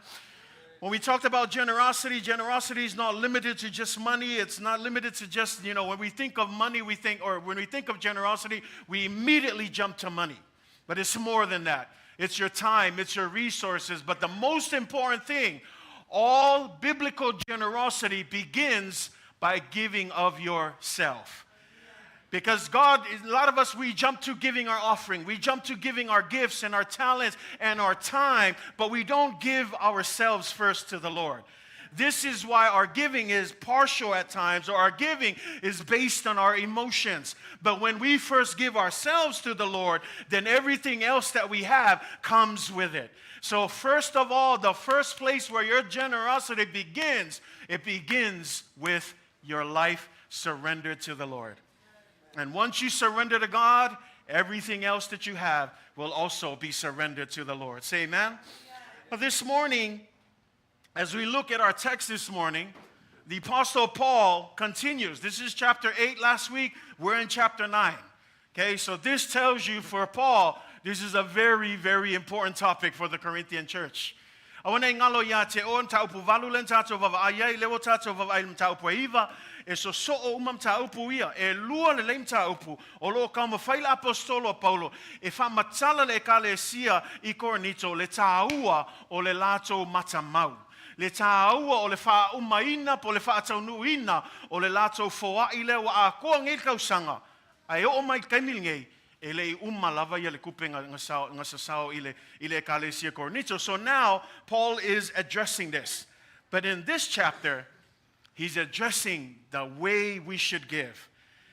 When we talked about generosity, generosity is not limited to just money. It's not limited to just, when we think of money, when we think of generosity, we immediately jump to money. But it's more than that. It's your time, it's your resources. But the most important thing, all biblical generosity begins by giving of yourself. Because God, a lot of us, we jump to giving our offering. We jump to giving our gifts and our talents and our time, but we don't give ourselves first to the Lord. This is why our giving is partial at times, or our giving is based on our emotions. But when we first give ourselves to the Lord, then everything else that we have comes with it. So first of all, the first place where your generosity begins, it begins with your life surrendered to the Lord. And once you surrender to God, everything else that you have will also be surrendered to the Lord. Say amen? But this morning, as we look at our text this morning, the Apostle Paul continues. This is chapter 8 last week. We're in chapter 9. Okay, so this tells you for Paul, this is a very, very important topic for the Corinthian church. Awana ngalo ya te on taupu valulen tato vava ayai lewo tato vava ilm taupu iva e so umam taupu ia e lua le lem taupu o lo kama faila apostolo Paulo e fa matala le kalesia I Korinito le taua o le lato Matamau le taua o le fa umaina po le fa ataunuina o le lato Foai le wa a ko ngil kausanga ai o mai kaimilngei ele lava ia le kupe nga sasao ile ekalesia Korinito. So now Paul is addressing this. But in this chapter, he's addressing the way we should give.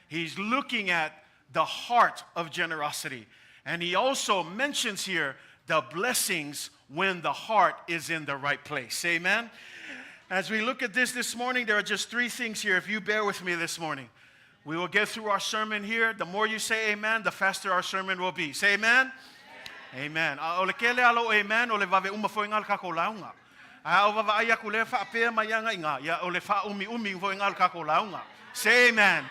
He's looking at the heart of generosity. And he also mentions here the blessings when the heart is in the right place. Amen? As we look at this morning, there are just three things here, if you bear with me this morning. We will get through our sermon here. The more you say amen, the faster our sermon will be. Say amen? Amen. Ole kele alo amen, ole vave fo ingal kako launga. O vava aya kule fa apea mayanga inga. Ya ole fa umi fo ingal kako launga. Say amen.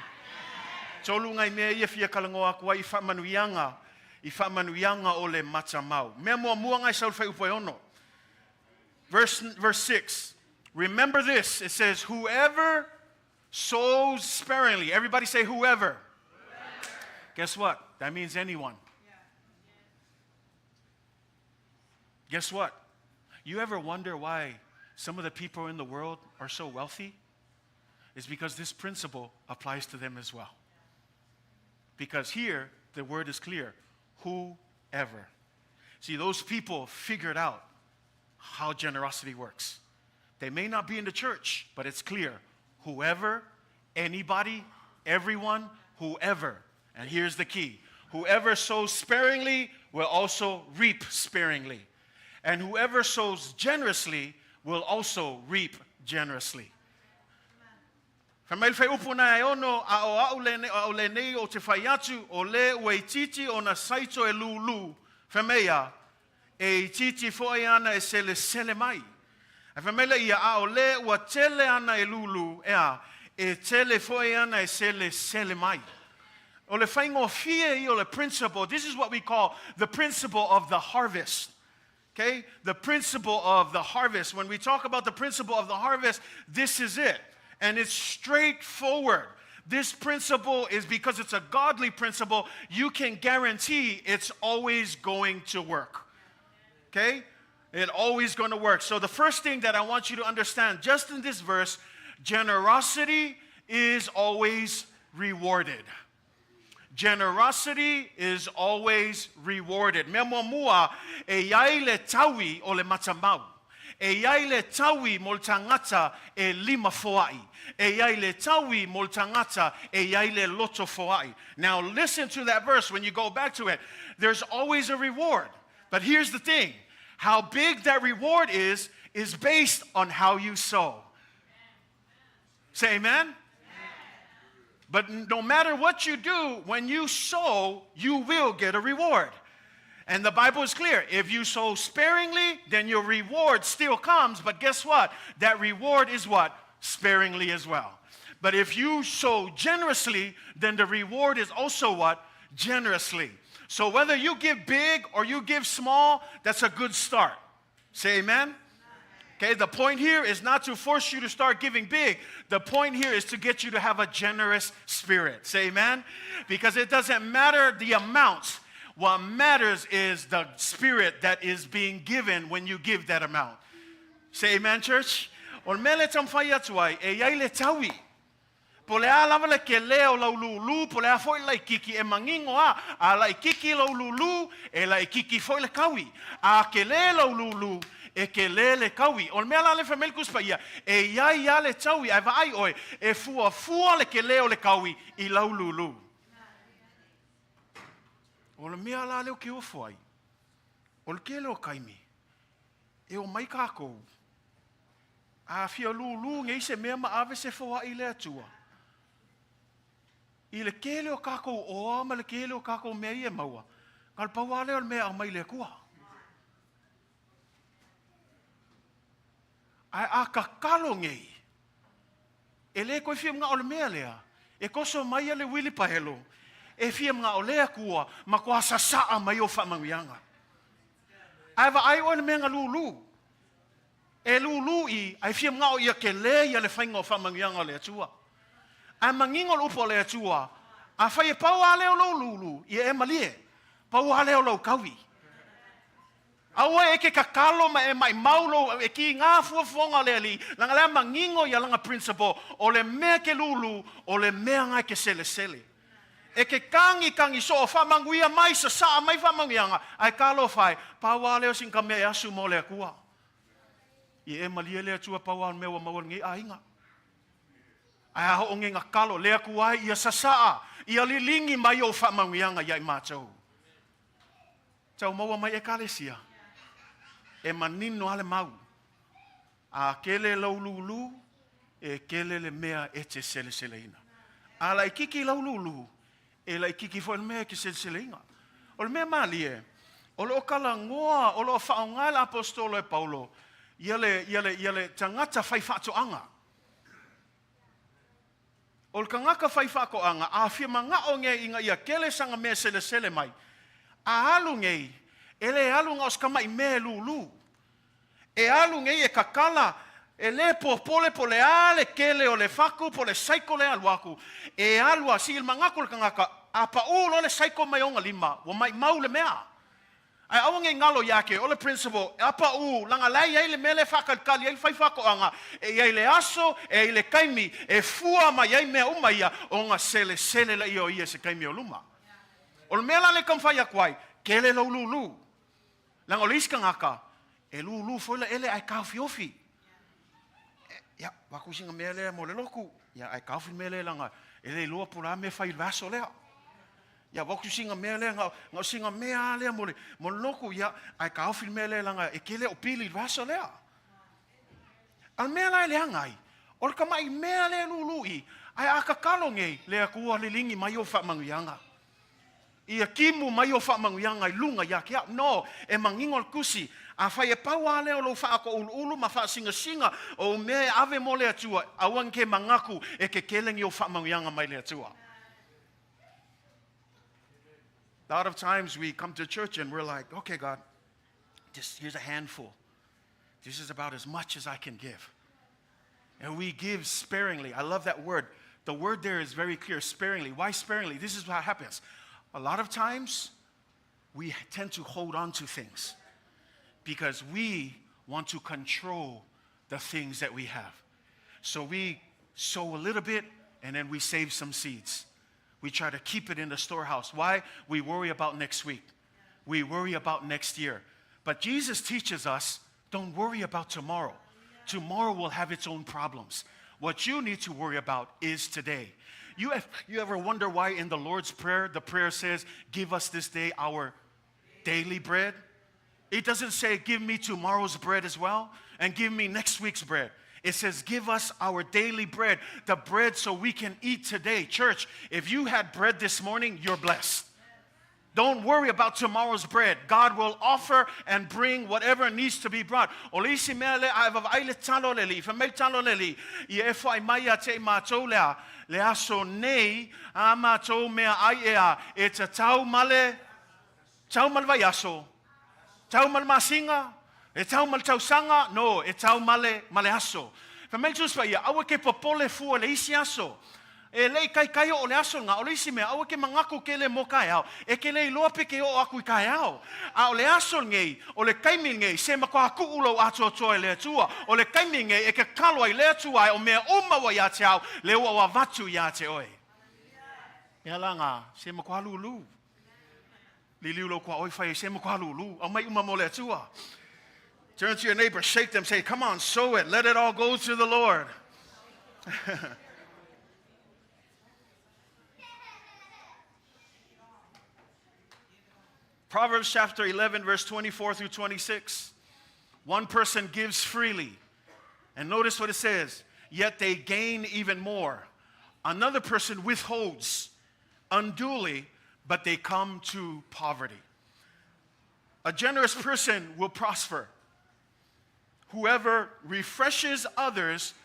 Tolu ngai me ia fia kalangoa kua I fa manuianga ole Matamau. Me mua ngai saul fa upoiono. Verse 6. Remember this. It says, whoever sows sparingly. Everybody say whoever. Guess what? That means anyone. Guess what? You ever wonder why some of the people in the world are so wealthy? It's because this principle applies to them as well. Because here, the word is clear. Whoever. See, those people figured out how generosity works. They may not be in the church, but it's clear. Whoever, anybody, everyone, whoever. And here's the key. Whoever sows sparingly will also reap sparingly. And whoever sows generously will also reap generously. Famel fai upuna e ono a o le nei o te fai atu o le waititi o na saito e lulu. Famea e titi foai ana e sele mai. Famela ia a o le ua tele ana e lulu e tele foai ana e sele mai. O le whaingo fie I o le principle. This is what we call the principle of the harvest. Okay? The principle of the harvest. When we talk about the principle of the harvest, this is it. And it's straightforward. This principle is because it's a godly principle, you can guarantee it's always going to work. Okay? It's always going to work. So the first thing that I want you to understand, just in this verse, generosity is always rewarded. Generosity is always rewarded. Me mua e iai le taui o le Matamau. E iai le taui mo le tangata e 5 foai. E iai le taui mo le tangata e iai le loto foai. Now listen to that verse when you go back to it. There's always a reward. But here's the thing. How big that reward is based on how you sow. Say amen? But no matter what you do, when you sow, you will get a reward. And the Bible is clear. If you sow sparingly, then your reward still comes. But guess what? That reward is what? Sparingly as well. But if you sow generously, then the reward is also what? Generously. So whether you give big or you give small, that's a good start. Say amen? Okay, the point here is not to force you to start giving big. The point here is to get you to have a generous spirit. Say amen? Because it doesn't matter the amount. What matters is the spirit that is being given when you give that amount. Say amen, church? O mele tamfai atuai e iai le taui. Po le a lava le ke leo lau lulu, po le a foi lai kiki e mangingo a lai kiki lau lulu, e lai kiki foi le kawi. A ke le lau lulu, e ke le kawi. O mea la le famel kuspa ia, e iai ia le taui, ai vai oe, e fua le ke leo le kawi I lau lulu. O le mea la leo ke o Foai, o le ke leo kaimi, e o mai kākou, a fia lulu ngei se mea ma ave se Foai le Atua. I le ke leo kākou oa ma le ke leo kākou mea I e maua, ngal paua leo le mea a mai le kua. Ai a kakalo ngei, e le koe fia mga o le mea lea, e koso mai le wili pahelo, e fia mga o lea kua, ma kua sasaa mai o whamangianga. Ai wa ai o le mea nga lulu, e lulu I, ai fia mga o ia ke le ia le whainga o whamangianga le Atua. Ai mangingo le upo le Atua, a whai e pau a leo lo lulu, ia e malie, pau a leo lo kawi. Aua e ke kakalo ma e mai maulo e ki ngā fuafuanga le ali, langa lea mangingo ia langa principle, o le mea ke lulu, o le mea ngai ke sele sele. E ke kangi so o whamanguia mai sa saa mai whamangianga, ai kalo whai, paua leo sin ka mea e asu mo le akua. I e malia le Atua paua mea wa maua ngi ainga. Ai aho o ngenga kalo, le akua ia sa saa, ia lilingi mai o whamangianga ia I mātou. Tau maua mai e kalesia. E manino ale mau. A kele lau lulu, e kele le mea e te sele seleina. A lai kiki lau lulu, e lai kiki fo le mea ke sele seleina. O le mea malie, o le okala ngoa, o le o whaongai le apostolo e Paulo, ia le tangata whai whaatoanga. O le kangaka whai whaakoanga, a fia manga o nge inga ia kele sanga mea sele sele mai. A alu ngei, ele alu nga oskama I me lulu. E alu ngei e kakala, e le popole po le ale kele o le faku, po le saiko le aluaku. E alu a si il mangako le kangaka, a pa ulo le saiko mai onga 5, wa mai mau le mea. Ai awange ngalo yake, o le principle, a pa u, langa lai ai le mele whakalkali, ai whai whakoanga, e ai le aso, e ai le kaimi, e fua mai ai mea umaia, o nga sele sele la I o ia se kaimi o luma. O le mea la le kamwhai akwai, kele lau lulu. Langa o le iska ngaka, e lulu foi la ele ai kaufiofi. Ya, waku singa mea lea mo le loku. Ya, ai kaufi mea lea langa, ele lua pula me whai vaso lea. Ya, waku singa mea lea, ngau singa mea lea mo le loku. Ya, ai kaufi mea lea langa, e kele o pili vaso lea. Al mea lai lea ngai, o le kamai mea lea lulu I, ai akakalo ngei, lea kua lilingi mai o whamangianga. Ia kimu mai o whamangianga I lunga ia kia. No, e mangingol kusi. A whai e paua leo lo whaako ulu ma wha singa singa o me ave mo le Atua. Awan ke mangaku e ke kelengi o whamangianga mai le Atua. A lot of times we come to church and we're like, okay God, here's a handful. This is about as much as I can give. And we give sparingly. I love that word. The word there is very clear, sparingly. Why sparingly? This is what happens. A lot of times, we tend to hold on to things because we want to control the things that we have. So we sow a little bit and then we save some seeds. We try to keep it in the storehouse. Why? We worry about next week. We worry about next year. But Jesus teaches us, don't worry about tomorrow. Tomorrow will have its own problems. What you need to worry about is today. You ever wonder why in the Lord's Prayer, the prayer says, give us this day our daily bread? It doesn't say, give me tomorrow's bread as well, and give me next week's bread. It says, give us our daily bread, the bread so we can eat today. Church, if you had bread this morning, you're blessed. Don't worry about tomorrow's bread. God will offer and bring whatever needs to be brought. Olisi mea le aiva aile talo leli, fa mei talo leli. I e fai mai a te mātou lea, le aso nei a mātou mea ai ea, e te tau male vai aso, tau male masinga, e tau male tau sanga, no, e tau male aso. Fa mei tus pa ia, awa ke popole fua le isi aso. E lei kai o le aso nga o le isi mea awa ke mangako ke le mo kai au e ke lei loa pe ke o aku i kai au a o le aso ngei o le kaimi ngei se mako haku ulo atoatoa le atua o le kaimi ngei e ke kalo ai le atua o mea umawa ia te au le ua wa vatu ia te oe e alanga se mako halulu li liulo kwa oi fai se mako halulu au mai umamo le atua. Turn to your neighbor, shake them, say, come on, sow it, let it all go to the Lord. Proverbs chapter 11, verse 24 through 26. One person gives freely. And notice what it says. Yet they gain even more. Another person withholds unduly, but they come to poverty. A generous person will prosper. Whoever refreshes others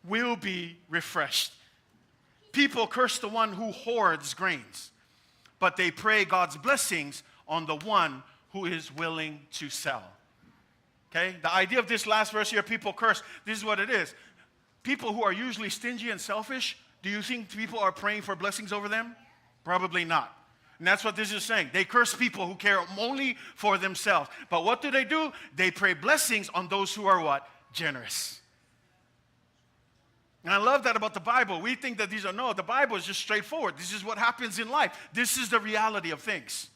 will be refreshed. People curse the one who hoards grains, but they pray God's blessings on the one who is willing to sell. Okay? The idea of this last verse here, people curse, this is what it is. People who are usually stingy and selfish, do you think people are praying for blessings over them? Probably not. And that's what this is saying. They curse people who care only for themselves. But what do? They pray blessings on those who are what? Generous. And I love that about the Bible. We think that the Bible is just straightforward. This is what happens in life. This is the reality of things.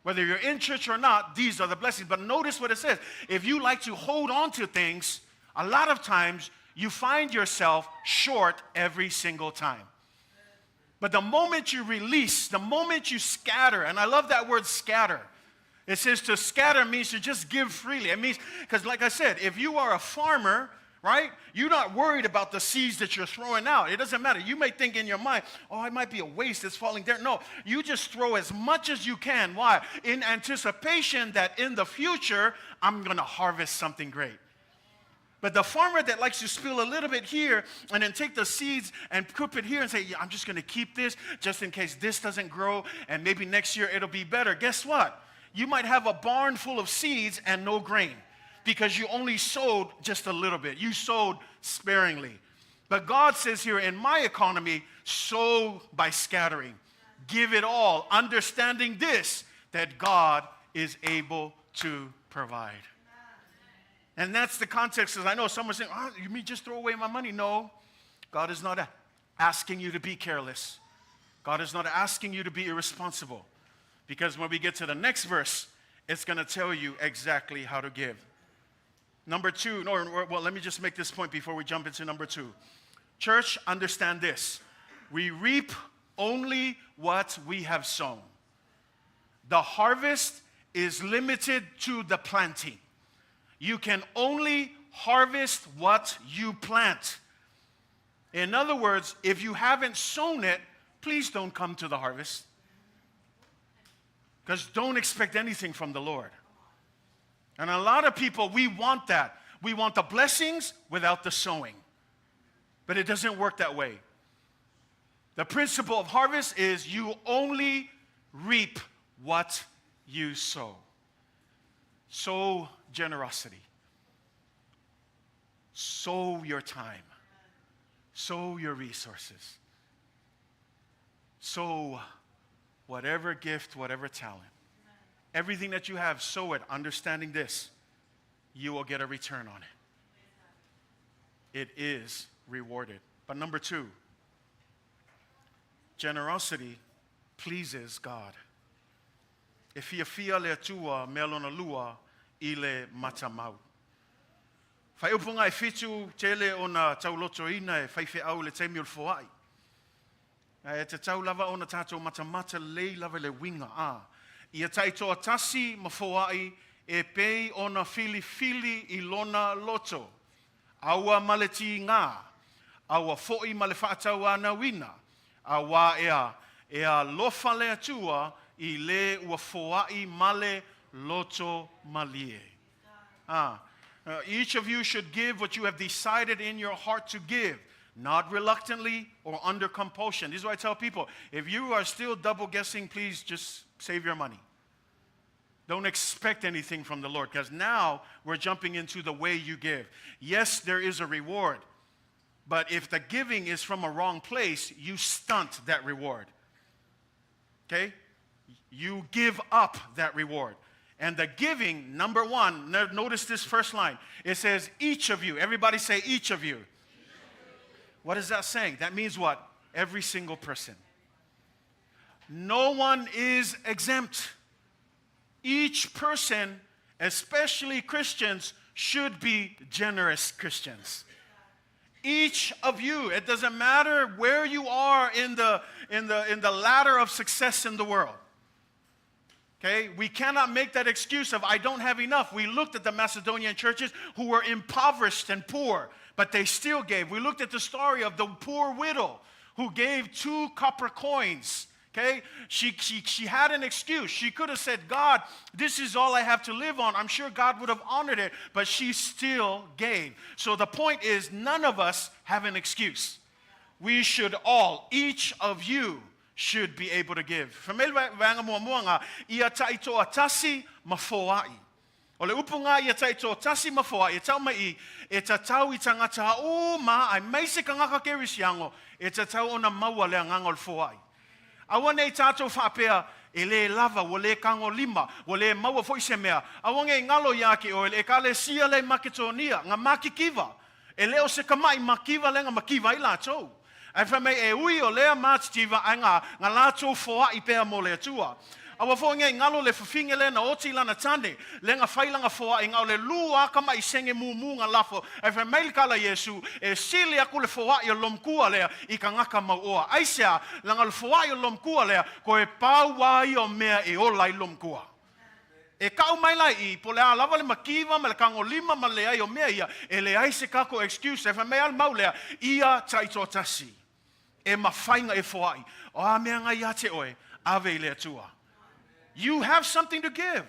Whether you're in church or not, these are the blessings. But notice what it says. If you like to hold on to things, a lot of times you find yourself short every single time. But the moment you release, the moment you scatter, and I love that word scatter. It says to scatter means to just give freely. It means, because like I said, if you are a farmer, right, you're not worried about the seeds that you're throwing out. It doesn't matter. You may think in your mind, oh, it might be a waste. It's falling there. No, you just throw as much as you can. Why? In anticipation that in the future, I'm going to harvest something great. But the farmer that likes to spill a little bit here and then take the seeds and cook it here and say, yeah, I'm just going to keep this just in case this doesn't grow and maybe next year it'll be better. Guess what? You might have a barn full of seeds and no grain because you only sowed just a little bit. You sowed sparingly. But God says here, in my economy, sow by scattering. Give it all, understanding this, that God is able to provide. And that's the context, because I know someone's saying, oh, you mean just throw away my money? No, God is not asking you to be careless. God is not asking you to be irresponsible. Because when we get to the next verse, it's going to tell you exactly how to give. Number two, let me just make this point before we jump into number two. Church, understand this. We reap only what we have sown. The harvest is limited to the planting. You can only harvest what you plant. In other words, if you haven't sown it, please don't come to the harvest. Because don't expect anything from the Lord. And a lot of people, we want that. We want the blessings without the sowing. But it doesn't work that way. The principle of harvest is you only reap what you sow. Sow generosity. Sow your time. Sow your resources. Sow whatever gift, whatever talent. Everything that you have, sow it, understanding this. You will get a return on it. It is rewarded. But number two, Generosity pleases God. E Fiafia le Atua me alona lua I le Matamau. Fai upunga e fitu tele ona tau Loto ina e fai au le teimi o Foai. E te tau lava ona tātou matamata lei lava le winga a. Ia taitoa tasi ma Foai e pei ona fili I lona Loto. Aua maleti ngā. Aua fo'i ma le whaatau ana wina. Awa ea lofa le atua I le ua Foai male Loto malie. Each of you should give what you have decided in your heart to give, not reluctantly or under compulsion. This is why I tell people, if you are still double guessing, please just save your money. Don't expect anything from the Lord, because now we're jumping into the way you give. Yes, there is a reward, but if the giving is from a wrong place, you stunt that reward. Okay? You give up that reward. And the giving, number one, notice this first line. It says, each of you. Everybody say, each of you. What is that saying? That means what? Every single person. No one is exempt. Each person, especially Christians, should be generous Christians. Each of you. It doesn't matter where you are in the ladder of success in the world. Okay? We cannot make that excuse of I don't have enough. We looked at the Macedonian churches who were impoverished and poor, but they still gave. We looked at the story of the poor widow who gave 2 copper coins. Okay? She had an excuse. She could have said, God, this is all I have to live on. I'm sure God would have honored it, but she still gave. So the point is, none of us have an excuse. We should all, each of you, should be able to give. Famela vanga moanga ia taitoa tasi ma Foai. O le upunga ia taitoa tasi ma Foai. E tau mai e tatau I tangata o ma ai mai se kangaka kerisiango e tatau ona maua le ngangol Foai. Awa nei tātou whapea e le lava o le kango lima o le maua foi se mea. Awa ngai ngalo yake o le ka le sia le Makedonia ngā makikiva. E leo se kamai makiva le ngā makiva I lātou. Ai whamei e ui o lea mātitiva ai ngā lātou Foai pēa mo le atua. Awa fo ngai ngalo le whawhinge le na oti lana tane, le ngā whailanga Foai ngā le lua kama I senge mū ngā lafo. Ai whamei kala Yesu, e sili aku le Foai o lomkua lea I ka ngaka mauoa. Ai sea, langa le Foai o lomkua lea, ko e pau wai o mea e olai lomkua. E kau mai lai I, po le a lava le makiva, ma le kango lima, ma le ai o mea ia, e le ai se kako excuse, e whamei al mau lea, ia taito tasi. E mawhainga e Foai. O a mea ngai ate oe, ave le atua. You have something to give.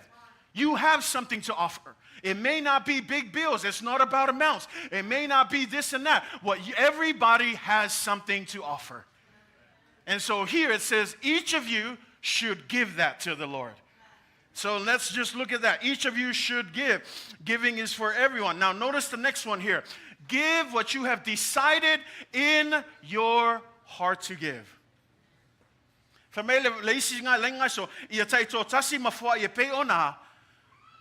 You have something to offer. It may not be big bills. It's not about amounts. It may not be this and that. Everybody has something to offer. And so here it says, each of you should give that to the Lord. So let's just look at that. Each of you should give. Giving is for everyone. Now notice the next one here. Give what you have decided in your heart to give. Famele leisi nga lenga so ia taito tasi mafua ia pe ona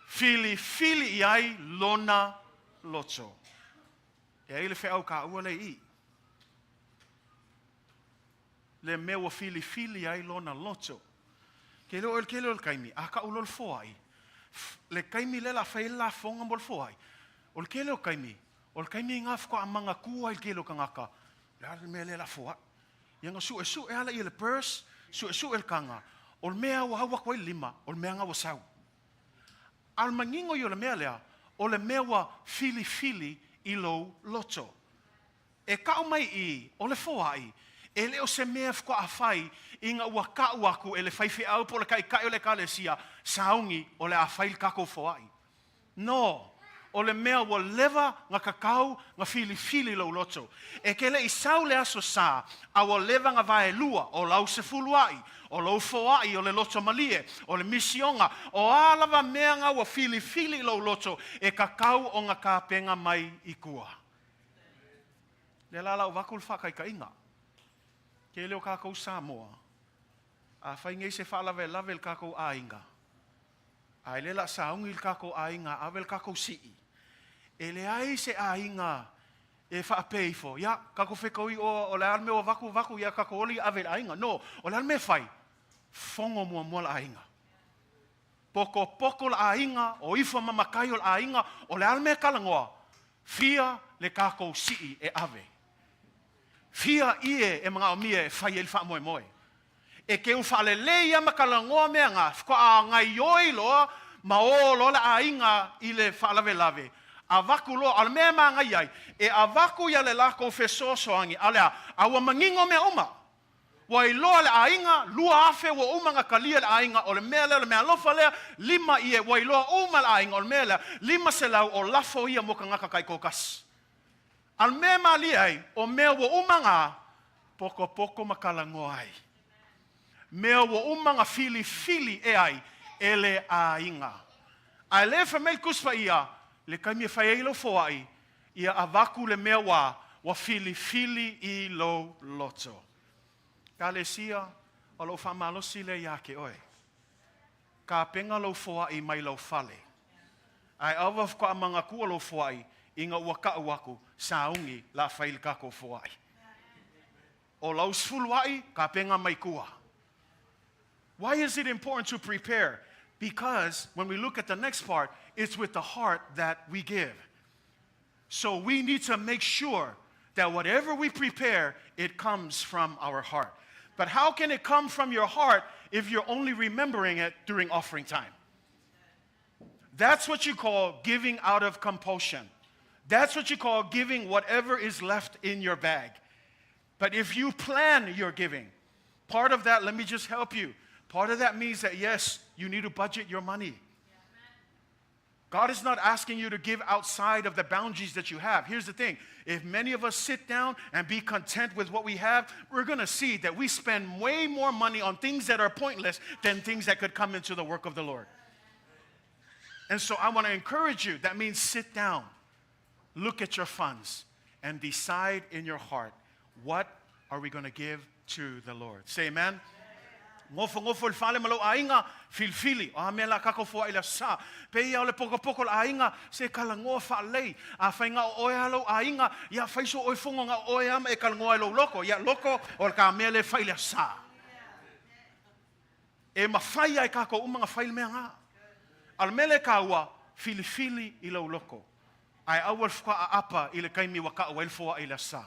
fili ai lona loto. E ele fe au ka ua le I. Le mewa fili ai lona loto. Kelo kaimi a ka ulol Foai. Le kaimi le la fe la fonga mol Foai. Ol kelo kaimi ngaf ko amanga kua il kelo kangaka. La me le la Foai. Yang su e ala I le purse Su el kanga, ol mea wa hawa kwai lima, ol mea nga wa sau. Al mangingo yo le mea lea, o le mea wa fili ilo loto. E kao mai I, o le Foai, e leo se mea fkwa a fai, inga ua kau aku, e le faifi au po le kai o le kale sia, saungi o le a fai kako Foai. No, o le mea wa leva nga kakau, nga fili lo loto. E ke le I sau le aso sa, a wa leva nga vae lua, o lau se fuluai, o lau Foai, o le loto malie, o le misionga, o alava mea nga wa fili lo loto, e kakau o nga kapenga mai I kua. Le lala o wakul whakai ka inga. Ke leo kakau Samoa, a whai ngei se whalawe lavel kakau a inga. Ai le la saungi il kakau a inga, avel kakau sii. E le ai se a inga, e whaapei fo. Ia, kako whekoi o le alme o vaku, ia kako oli ave la ainga. No, o le alme whai, fongo mua la ainga. Poko la ainga, o ifa mamakai o la ainga, o le alme kalangoa, fia le kako sii e ave. Fia ie e mga omie e whai el wha moe. E ke uwhalelei ia makalangoa mea ngā, whaka a ngai oi loa, ma o lo la ainga i le whalawe. A waku loa, ala mea maa ngai ai, e a waku ia le lako whesosoangi, alea, awa mangingo mea oma. Wa i loa le ainga, lua afe wa uma ngā kalia le ainga, o le mea lea, le mea lofa lea, lima ie, wa i loa uma le ainga, o le mea lea, lima se lau o lafo ia moka ngaka kai kokas. Al mea maa li ai, o mea wa uma ngā, poko makalangoa ai. Mea wa uma ngā fili e ai, ele ainga. Ai le whamei kuspa ia, le kaimia whai lo Foai, ia avaku le mea wa fili i lo Loto. Ka le sia, o lo whamalosi le iake oe. Ka penga lo Foai mai lo fale. Ai awa whaka amanga kua lo Foai, inga waka waku, saungi la whail kako Foai. O lau sfuluai, ka penga mai kua. Why is it important to prepare? Because when we look at the next part, it's with the heart that we give. So we need to make sure that whatever we prepare, it comes from our heart. But how can it come from your heart if you're only remembering it during offering time? That's what you call giving out of compulsion. That's what you call giving whatever is left in your bag. But if you plan your giving, part of that, let me just help you. Part of that means that, yes, you need to budget your money. God is not asking you to give outside of the boundaries that you have. Here's the thing. If many of us sit down and be content with what we have, we're going to see that we spend way more money on things that are pointless than things that could come into the work of the Lord. And so I want to encourage you. That means sit down, look at your funds, and decide in your heart, what are we going to give to the Lord? Say amen. Ngofo le fale malo ainga filfili o me la kako Foai la sa pe ia le poko la ainga se kala ngo fa lei a fainga o alo ainga ia faiso o fongo nga o am e kala ngo lo loko ia loko o ka me le fai la sa e ma fai ai kako uma fai me nga al mele kawa filfili i lo loko ai awal fka apa i le kaimi waka o el Foai la sa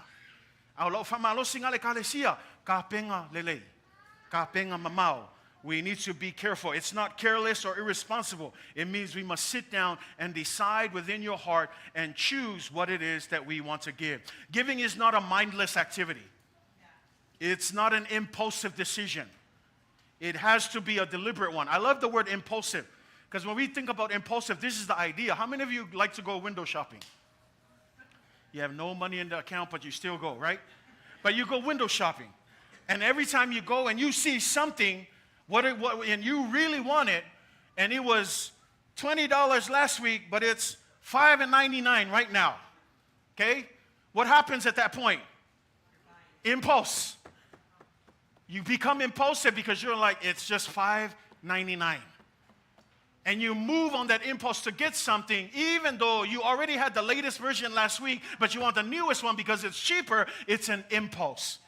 au lo fa malo singa le kalesia ka penga lelei. Kapenga mamau. We need to be careful. It's not careless or irresponsible. It means we must sit down and decide within your heart and choose what it is that we want to give. Giving is not a mindless activity. It's not an impulsive decision. It has to be a deliberate one. I love the word impulsive because when we think about impulsive, this is the idea. How many of you like to go window shopping? You have no money in the account, but you still go, right? But you go window shopping. And every time you go and you see something, and you really want it, and it was $20 last week, but it's $5.99 right now. Okay? What happens at that point? Impulse. You become impulsive because you're like, it's just $5.99. And you move on that impulse to get something, even though you already had the latest version last week, but you want the newest one because it's cheaper. It's an impulse.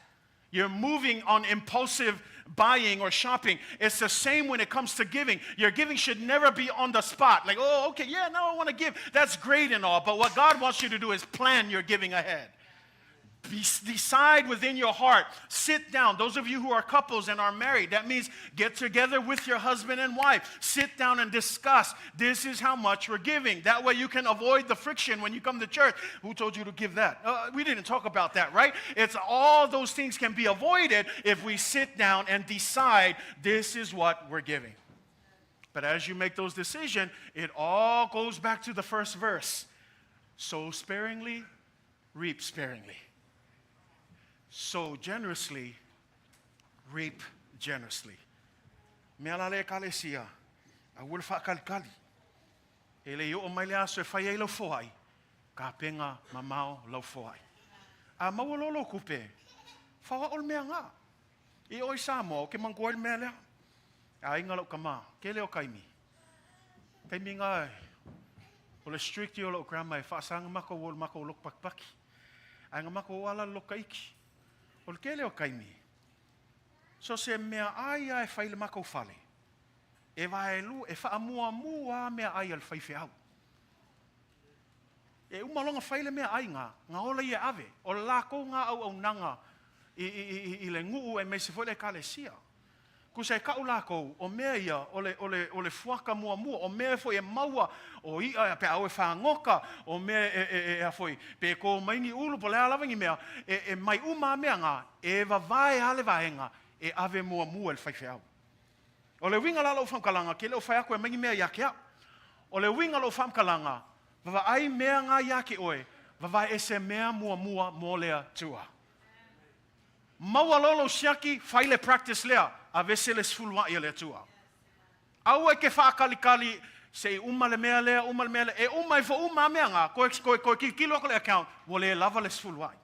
You're moving on impulsive buying or shopping. It's the same when it comes to giving. Your giving should never be on the spot. Like, oh, okay, yeah, now I want to give. That's great and all. But what God wants you to do is plan your giving ahead. Decide within your heart. Sit down. Those of you who are couples and are married, that means get together with your husband and wife. Sit down and discuss. This is how much we're giving. That way you can avoid the friction when you come to church. Who told you to give that? We didn't talk about that, right? It's all those things can be avoided if we sit down and decide this is what we're giving. But as you make those decisions, it all goes back to the first verse. Sow sparingly, reap sparingly. Sow generously, reap generously. Mealale kalesia, a wulfa kalkali. Ele yo omailea so fai lo Foai, ka penga mamau lo Foai. A mawololo kupe, fawa ol mea nga. I oi samo ke mangkoil mealea. A inga lo kama, ke leo kaimi. Kaimi nga, o le strict yo lo grandma, fa sang mako wol mako lok pakpaki. Ai ngā mako ala loka iki. O le kele o kaimi. So se mea ai ai whaile mako whale. E waelu, e wha mua mua mea ai al whaife au. E umalonga whaile mea ai ngā ola i e ave. O lako ngā au nanga i le nguu e meise fo le kalesia. Kusa e kau lako o mea ia o le fuaka mua mua, o mea fo e maua o ia pe au e whangoka, o mea e foi pe ko maingi ulu po le alawangi mea, e mai uma mea ngā, e wawae ale vaenga, e ave mua mua le whaife au. O le winga la lau whamkalanga, ke leo whai ako e maingi mea iake au. O le winga lau whamkalanga, wawa ai mea ngā iake oe, wawa e se mea mua mua mo lea tua. Maua lolo siaki, whaile practice lea, a vesele sfulwa i lea tua. Au e ke whaakalikali, se uma le mea lea, e uma i fo uma mea ngā, koe ki kilo ako le account, wo le lava le sfulwa i.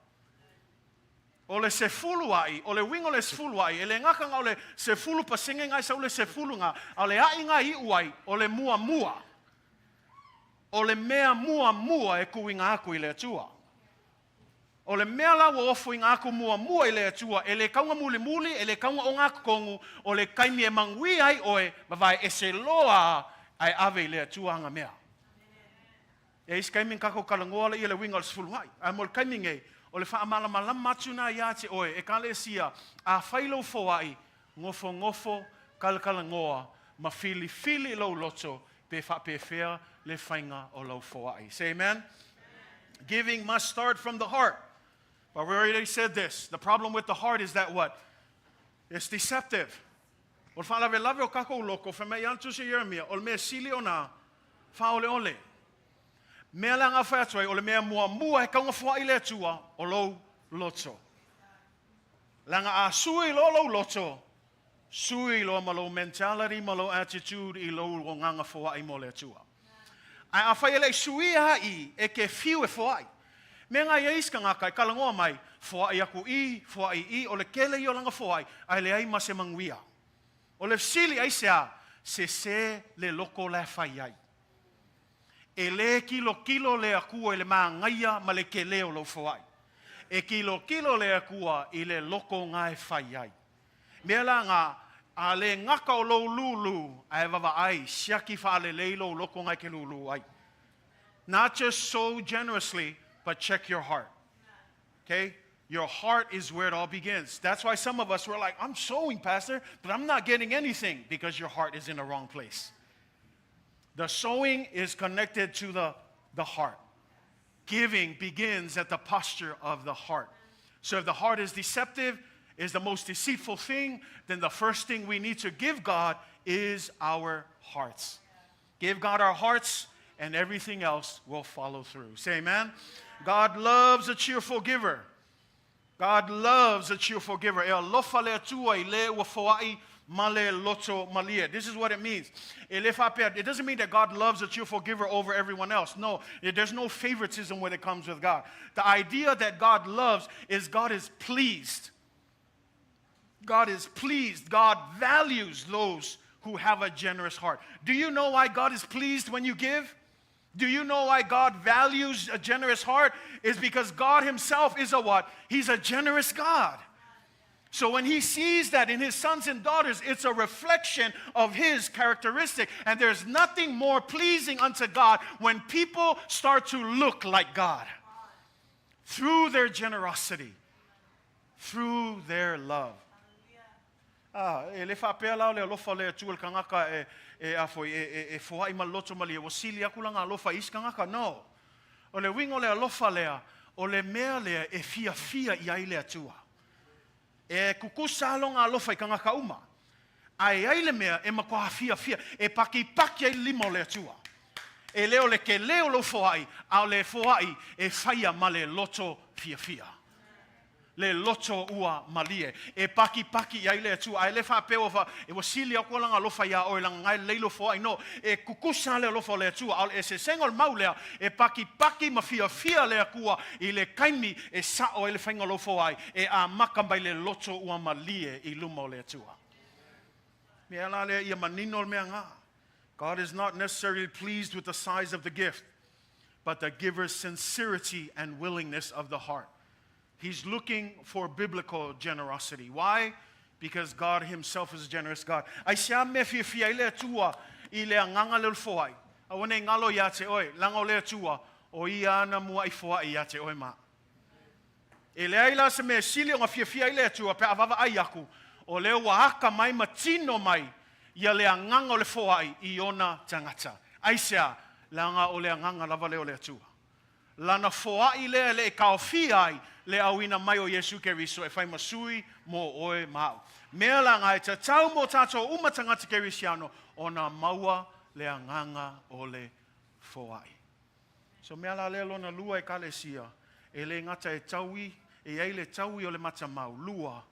O le se fuluai, o le wingo le sfuluai, e le ngaka ngā o le se fulu pasinge ngai sa o le se fulu ngā, a le ai ngā i uai, o le mua mua. O le mea mua mua e kui ngā aku i le tua. O le mea la wa ofu i ngā aku mua mua i le tua, e le kaunga muli muli, e le kaunga o ngā kongu, o le kaimi e mangui ai oe, mawai e se loa ai ave i le tua anga mea. E is kaimi kako kalangoa i le wingo le sfuluai. A mo le kaimi ngei, o le whaamala malama matuna i ate oe, e kale sia, a whailo Foai, ngofo ngofo, kalakala ngoa, ma fili fili lau loto, pe whapewhea le whainga o lau Foai. Say amen? Giving must start from the heart. But we already said this. The problem with the heart is that what? It's deceptive. O le whaalawe lawe o kako loko, whamei antu se Yeremia, o le mea sili o nā, whaole ole. Mea la ngā whātuai, o le mea mua mua he kaunga Foai le tua, o lau loto. La ngā a sui lo lau loto, sui lo ma lau mentality, ma lau attitude, i lau o nganga Foai mo le tua. Ai a whai ele sui ha I, e ke fiu e Foai. Me ngā iaiska ngā kai, kalangoa mai, Foai aku Foai I, o le kele I o langa Foai, ai le ai ma se manguia. O le sili ai se le loko le whai ai. E le kilo le akua I le maa ngaia ma le ke leo lo Foai. E kilo le akua I le loko ngai whai ai. Mea la ngā, a le ngaka o lo lulu, ai wawa ai, siaki wha le leilo loko ngai ke lulu ai. Not just so generously, but check your heart. Okay? Your heart is where it all begins. That's why some of us were like, I'm sowing, Pastor, but I'm not getting anything because your heart is in the wrong place. The sowing is connected to the heart. Giving begins at the posture of the heart. So if the heart is deceptive, is the most deceitful thing, then the first thing we need to give God is our hearts. Give God our hearts, and everything else will follow through. Say amen. God loves a cheerful giver. God loves a cheerful giver. This is what it means. It doesn't mean that God loves a cheerful giver over everyone else. No, there's no favoritism when it comes with God. The idea that God loves is God is pleased. God is pleased. God values those who have a generous heart. Do you know why God is pleased when you give? Do you know why God values a generous heart? It's because God himself is a what? He's a generous God. So when he sees that in his sons and daughters, it's a reflection of his characteristic. And there's nothing more pleasing unto God when people start to look like God. Through their generosity. Through their love. Le whapea lau le alofa le tuel kangaka e Foai ma loto ma lia. Wasili aku langa alofa is kangaka, no. O le wingo le alofa lea, o le mea lea e Fiafia I ai le atua. E kukusa longa alofa I kangaka uma. Ai ai le mea e makoha Fiafia, e paki ai limo le atua. E leo le ke leo lo Foai, a le Foai e whaia ma le loto Fiafia. Le loto ua malie. E paki ai le atu. Ai le whapeo wa. E wasili ako langa lofa ia o langa ngai leilo Foai. No. E kukusa le lofa le atu. E se sengol maulea. E paki ma fia le akua. I le kaimi e sao e le whainga lo Foai. E a makambai le loto ua malie I lumo le atua. Mea la le ia manino le mea ngā. God is not necessarily pleased with the size of the gift, but the giver's sincerity and willingness of the heart. He's looking for biblical generosity. Why? Because God himself is a generous God. Ai sia me Fiafia ile Atua ile nganga le Foai. Awane ngalo ya te oi, lango le Atua o ia na mua I Foai ya te oi ma. Ele ai la se me sili o Fiafia ile Atua pe avava ai aku. O le wahaka mai matino mai ia le nganga o le Foai I ona tangata. Ai sia langa o le nganga lava le o le Atua. Lana Foai le kaofia ai le awina mai o Yesu Keriso e whai masui mo oe mau. Mea la ngai te tau mo tato umatangata Kerisiano o na maua le anganga o le Foai. So mea la lelo na lua e kalesia e le ngata e taui e ei le taui o le Matamau lua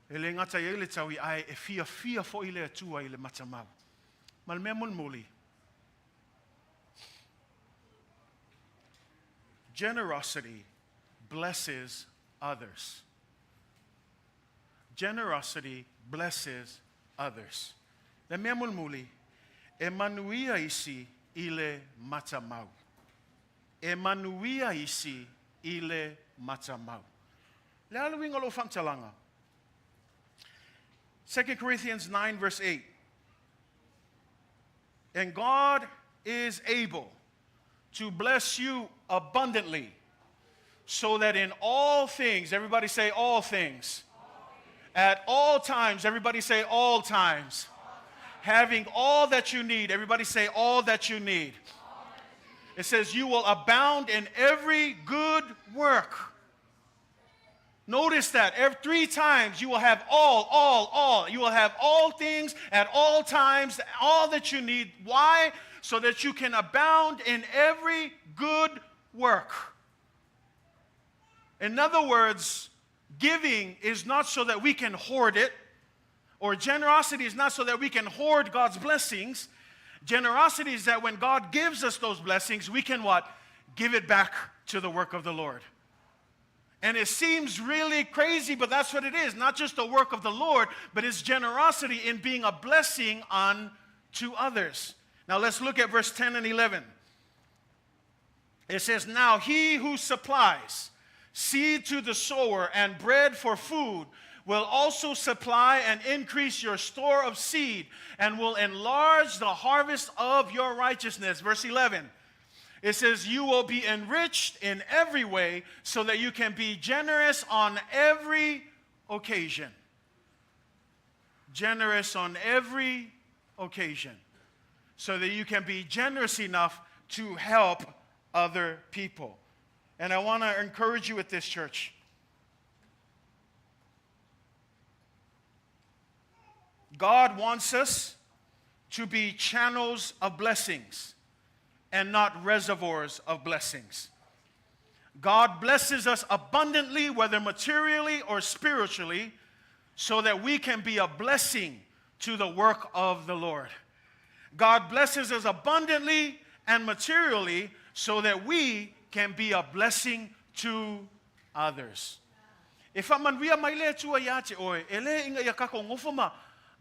e le ngata e ei le taui ai e Fiafia fo I le Atua I le Matamau. Mal mea mulmuli. Generosity blesses others. Generosity blesses others. Le mea mulmuli, e Manuia isi I le Matamau. E Manuia isi I le Matamau. Le aluinga lo whamtalanga. 2 Corinthians 9 verse 8. And God is able to bless you abundantly, so that in all things, everybody say all things. At all times, everybody say all times. Having all that you need, everybody say all that you need. It says you will abound in every good work. Notice that every 3 times you will have all. You will have all things at all times, all that you need. Why? So that you can abound in every good work. In other words, giving is not so that we can hoard it, or generosity is not so that we can hoard God's blessings. Generosity is that when God gives us those blessings, we can what? Give it back to the work of the Lord. And it seems really crazy, but that's what it is. Not just the work of the Lord, but it's generosity in being a blessing unto others. Now let's look at verse 10 and 11. It says, now he who supplies seed to the sower and bread for food will also supply and increase your store of seed and will enlarge the harvest of your righteousness. Verse 11. It says, you will be enriched in every way so that you can be generous on every occasion. Generous on every occasion. So that you can be generous enough to help other people. And I want to encourage you at this church. God wants us to be channels of blessings and not reservoirs of blessings. God blesses us abundantly, whether materially or spiritually, so that we can be a blessing to the work of the Lord. God blesses us abundantly and materially so that we can be a blessing to others. If Manuia mai le Atua ia te oe, ele inga ia kako ngofoma,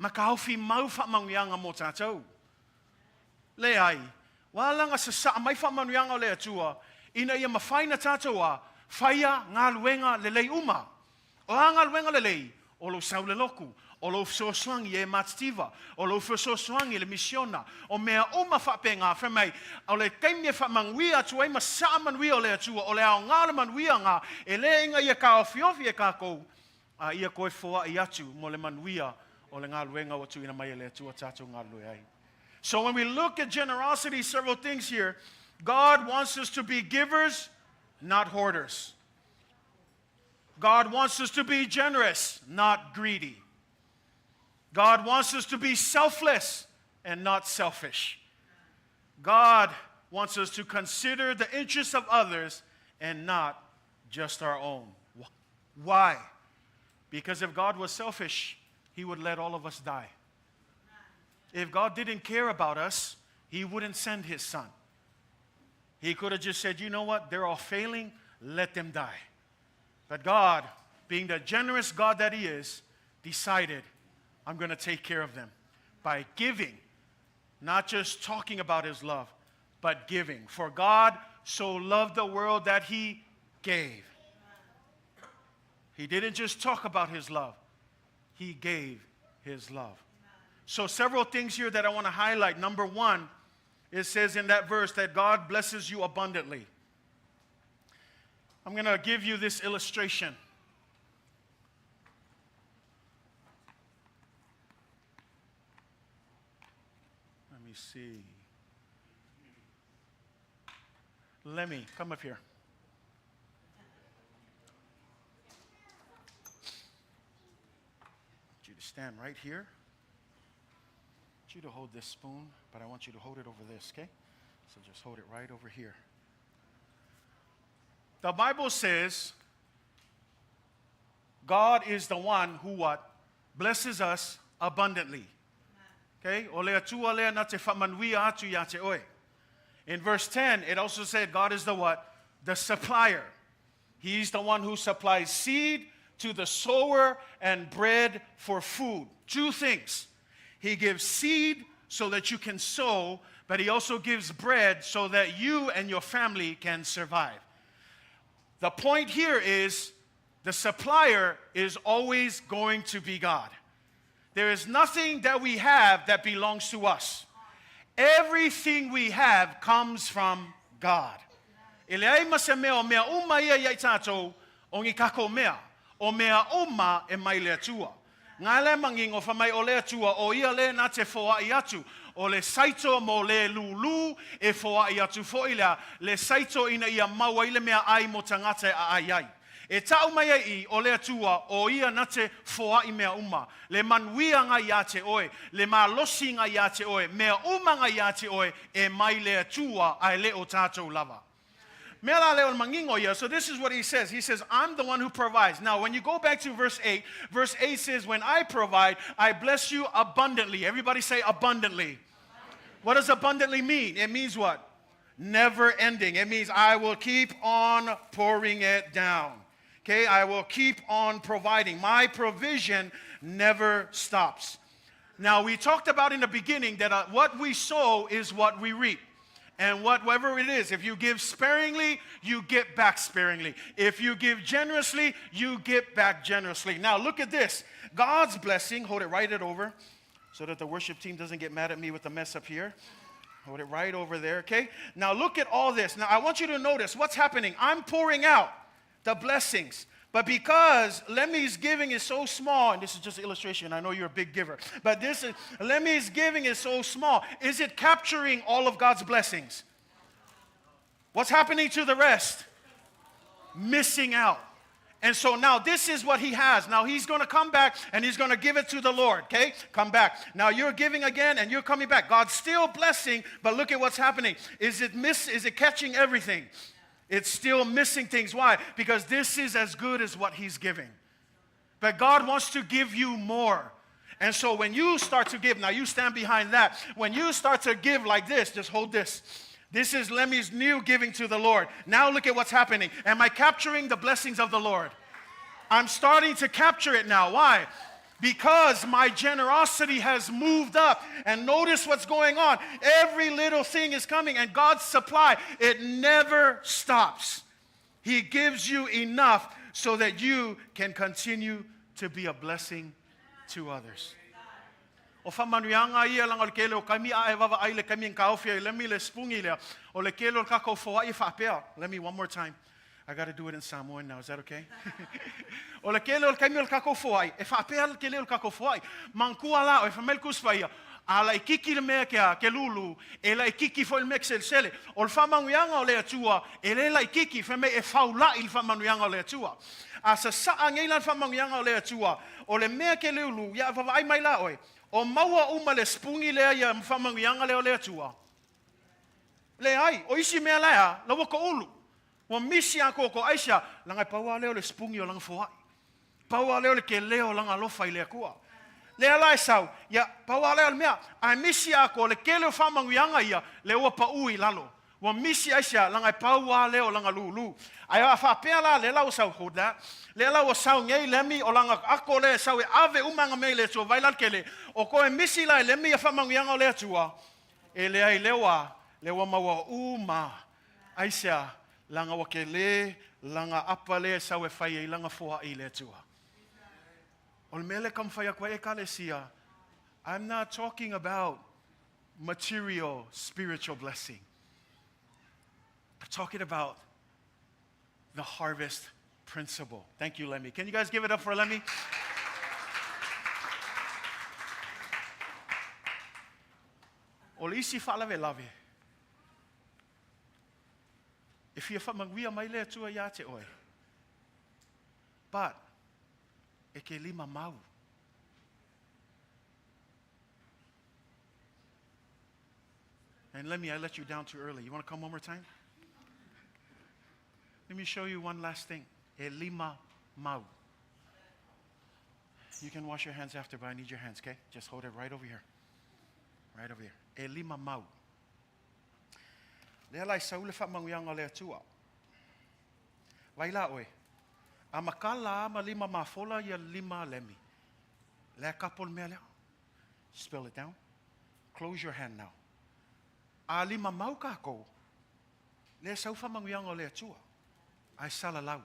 makaufi mau whamanuianga mo tātou. Le ai, walanga sa sa mai whamanuianga le Atua, ina ia mawhaina tātoua, whaia ngā luenga le lei uma. O ngā luenga le lei, o lo sau le loku, o lo fsoswangi e mativa, o lo fsoswangi le misiona, o mea uma whapenga whamai, o le kaimia whamanguia atu eima sa manuia o le Atua, o le ao ngā le manuia ngā, e le inga ia ka o fiofi e kākou, a ia koe foa I atu mo le manuia o le ngā luenga o atu ina mai le Atua tātou ngā lue ai. So when we look at generosity, several things here. God wants us to be givers, not hoarders. God wants us to be generous, not greedy. God wants us to be selfless and not selfish. God wants us to consider the interests of others and not just our own. Why? Because if God was selfish, He would let all of us die. If God didn't care about us, He wouldn't send His Son. He could have just said, you know what, they're all failing, let them die. But God, being the generous God that He is, decided, I'm going to take care of them by giving, not just talking about His love, but giving. For God so loved the world that He gave. He didn't just talk about his love. He gave his love. So several things here that I want to highlight. Number one, it says in that verse that God blesses you abundantly. I'm going to give you this illustration. Let me see. Lemmy, come up here. I want you to stand right here. I want you to hold this spoon, but I want you to hold it over this, okay? So just hold it right over here. The Bible says God is the one who what? Blesses us abundantly. Okay? In verse 10, it also said God is the what? The supplier. He's the one who supplies seed to the sower and bread for food. Two things. He gives seed so that you can sow, but he also gives bread so that you and your family can survive. The point here is the supplier is always going to be God. There is nothing that we have that belongs to us. Everything we have comes from God. Ngale manging of mai ole atua o ia le na te foai atu o le saito mo le lulu e foai atu foila le saito ina ia maua ile mea ai mo tangata a ai. E tau mai ai o le atua o ia na te foai mea uma le manuia nga ia te oe le malosi nga ia te oe mea uma nga ia te oe e mai le atua ai le o tātou lava. So this is what he says. He says, I'm the one who provides. Now, when you go back to verse 8 says, when I provide, I bless you abundantly. Everybody say abundantly. What does abundantly mean? It means what? Never ending. It means I will keep on pouring it down. Okay, I will keep on providing. My provision never stops. Now, we talked about in the beginning that what we sow is what we reap. And whatever it is, if you give sparingly, you get back sparingly. If you give generously, you get back generously. Now look at this. God's blessing, hold it right over so that the worship team doesn't get mad at me with the mess up here. Hold it right over there, okay? Now look at all this. Now I want you to notice what's happening. I'm pouring out the blessings. But because Lemmy's giving is so small, and this is just an illustration, I know you're a big giver, but Lemmy's giving is so small, is it capturing all of God's blessings? What's happening to the rest? Missing out. And so now this is what he has. Now he's going to come back and he's going to give it to the Lord, okay? Come back. Now you're giving again and you're coming back. God's still blessing, but look at what's happening. Is it catching everything? It's still missing things. Why? Because this is as good as what he's giving. But God wants to give you more. And so when you start to give, now you stand behind that. When you start to give like this, just hold this. This is Lemmy's new giving to the Lord. Now look at what's happening. Am I capturing the blessings of the Lord? I'm starting to capture it now. Why? Because my generosity has moved up. And notice what's going on. Every little thing is coming. And God's supply, it never stops. He gives you enough so that you can continue to be a blessing to others. O whamanuanga ia langa le kele o kaimi a e wawa ai le kaimi kaofia le mi le spungi lea o le kele o kako Foai e whapea. Let me one more time. I got to do it in Samoan now. Is that okay? O le kele o kaimi o kako Foai e whapea le kele o kako Foai. Mankua la o e whamel kuspaia. A la ikiki le mea ke lulu e la ikiki fo il mexel sele. O le whamanguianga o le atua e le la ikiki whame e whaula il whamanguianga o le atua. A sa saa ngeilan whamanguianga o le atua o le mea ke lulu ia wawa ai mai la oe. O maua uma le spungi lea ia whamanguianga leo le atua. Le ai, o isi mea lea, la waka ulu. Wa misi ako ko aisha, langai paua leo le spungi o langa Foai. Paua leo le ke leo langa lofa i le akua. Le alai sau, ia paua leo le mea, ai misi ako le ke leo whamanguianga ia, le ua pa ui lalo. Wa misi aisha, langai paua leo langa lulu. Ai a whapea la le lau sau hoda. Le lau o sau ngei Lemmy o langa ako le sau e ave umanga mei le tua vailal kele. O ko e misi lai Lemmy a whamanguianga o le atua. E le ai lewa maua uma. Aisha, langa wa ke le langa apale sa we fai langa Foai le tua. Ol mele kam fai kwa ekalesia. I'm not talking about material, spiritual blessing. I'm talking about the harvest principle. Thank you, Lemmy. Can you guys give it up for Lemmy? Olisi falave lave. If you fa magwia mai le tua ya te oi. But e ke lima mau. And let me, I let you down too early. You want to come one more time? Let me show you one last thing. E lima mau. You can wash your hands after, but I need your hands, okay? Just hold it right over here. Right over here. E lima mau. Lea lai saule fa manguianga le atua. Waila oe. A makala ama lima mafola ya lima lemi. Lea kapol mea lea. Spill it down. Close your hand now. A lima mau kako. Lea sau fa manguianga le atua. Ai salalau.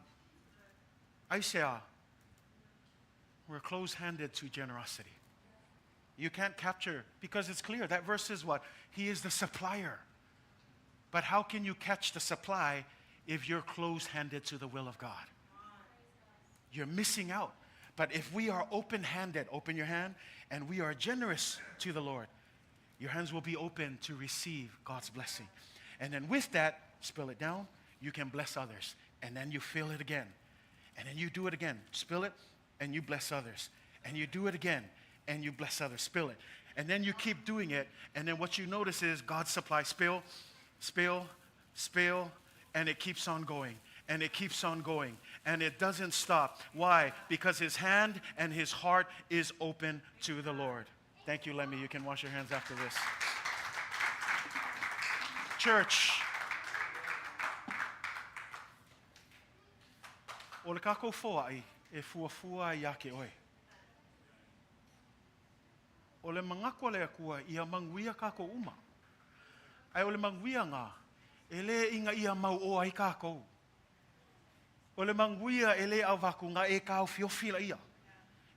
Ai sea. We're close-handed to generosity. You can't capture, because it's clear. That verse is what? He is the supplier. But how can you catch the supply if you're close-handed to the will of God? You're missing out. But if we are open-handed, open your hand, and we are generous to the Lord, your hands will be open to receive God's blessing. And then with that, spill it down, you can bless others. And then you fill it again. And then you do it again. Spill it, and you bless others. And you do it again, and you bless others. Spill it. And then you keep doing it, and then what you notice is God supplies. Spill, spill, spill, and it keeps on going. And it keeps on going. And it doesn't stop. Why? Because his hand and his heart is open to the Lord. Thank you, Lemmy. You can wash your hands after this. Church. O le kako Foai e fuafua ia ke oe. O le mangako le akua ia manguia kako uma. Ai o le manguia ngā, e le inga ia mau o ai kako. O le manguia e le au waku ngā e kau fiofila ia.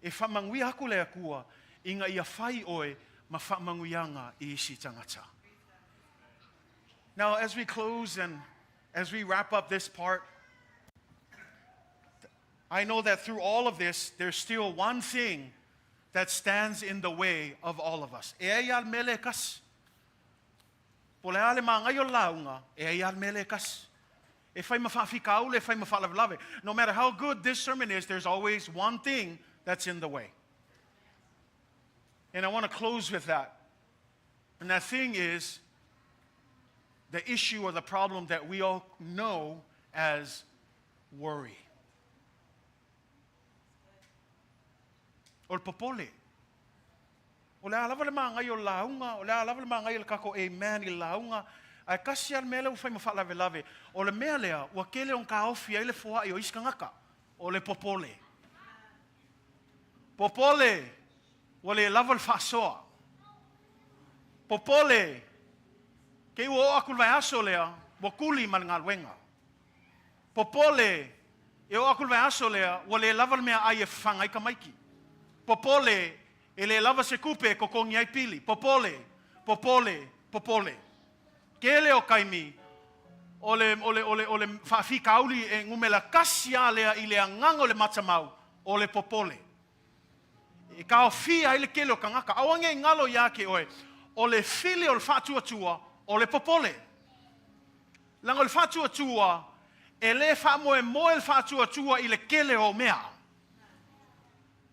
E wha manguia aku le akua, inga ia whai oe ma wha manguia ngā I isi tangata. Now, as we close and as we wrap up this part, I know that through all of this, there's still one thing that stands in the way of all of us. E ai mele kas. Po le ale mga ngayon launga, e ai mele kas. E fai mawhawhikau, le fai mawhalavelave. No matter how good this sermon is, there's always one thing that's in the way. And I want to close with that. And that thing is the issue or the problem that we all know as worry. O le popole. O le alawa le mga ngayon launga, o le alawa le mga ngayon kako amen I launga, ai kasi al mele ufai mawhalavelave. O le mea lea, ua kele on ka ofi ai le Foai o iskangaka. O le popole. Popole, o le lava le whasoa. Popole, ke ua o akul vai aso lea, wa kuli man ngā luenga. Popole, e o akul vai aso lea, o le lava le mea ai e whangai ka maiki. Popole, e le lava se kupe ko kongi ai pili. Popole, popole, popole. Kele o kaimi, o le whawhika auli e ngumela kasia lea I le angango le Matamau, o le popole. E ka o fia I le kele o kangaka. Awange ngalo yake oe, o le fili o le whatuatua, o le popole. Lango le whatuatua, e le whamoe moe le whatuatua I le kele o mea.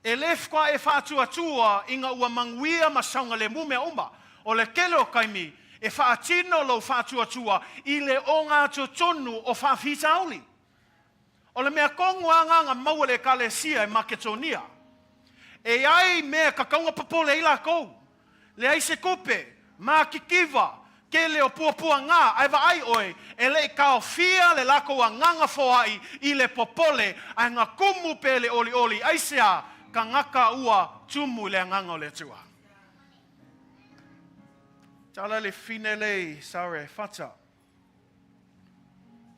E lefkwa e whatuatua inga ua manguia masaunga le mume umba. O le kele o kaimi, e whaatino lo whatuatua I le o ngā totonu o whawhita auli. O le mea konguanga ngā maua le kalesia e Maketonia. E ai mea kakaunga papole I la kou. Le ai se kupe, mā kikiva, ke le o puapua ngā, ai wa ai oe, e le kao fia le lako a nganga Foai I le popole, ai ngā kumu pe le oli oli, ai sea, ka ngaka ua tumu le nganga o le tua. Tala le fine le sare fata.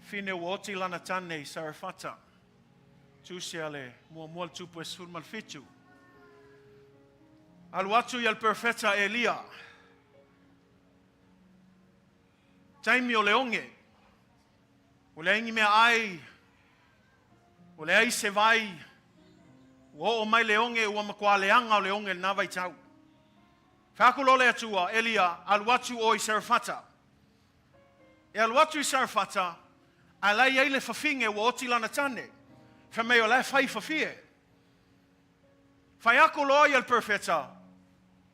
Fine woti lana tane sarafata. Tusiale mua tupu esul malfitu. Alwatu yal perfeta Elia. Taimi o leonge. O leangi mea ai. O le ai se vai. O mai leonge ua makua leanga o leonge na vai tau. Whakulole atua Elia alwatu o i sarafata. E alwatu i sarafata. Alai ai le fafinge wa oti lana tane. Whamei o le fai fafie. Whai ako loa i al perfeta.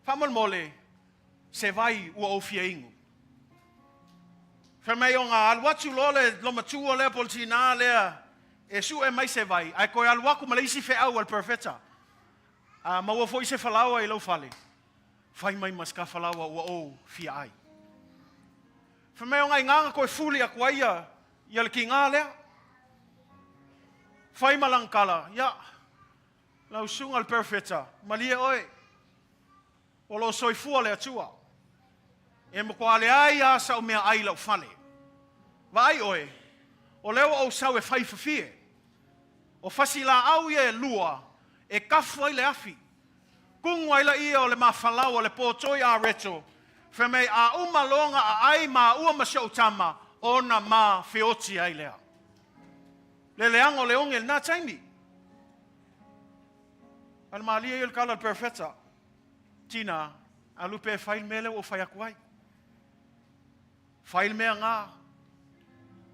Whamal mole se vai ua ofia ingu. Whamei o ngā alwatu loa le lomatua lea politina lea. E su e mai se vai. Ai koe alwaku ma le isi fe au al perfeta. Maua fo i se falawa i lau fale. Whai mai maska falawa ua o fia ai. Whamei o ngai nganga koe fuli a kuaia. Ia le ki ngā lea. Whai malangkala. Ia. Lau sunga al perfeta. Malia oe. O lo soifua le atua. E mokua le ai asa o mea ai lau fale. Vai oe. O leo au sau e whai fafie. O fasila au ia e lua. E kafu ai le afi. Kungu ai la ia o le mawhalau o le pōtoi a reto. Whamei a umalonga a ai ma ua masio tama. Ona ma feoti ai lea. Le leango leonge na taimi. Al malia il kala perfeta. Tina, alupe fail mele o fayakuai. Fail mea ngā.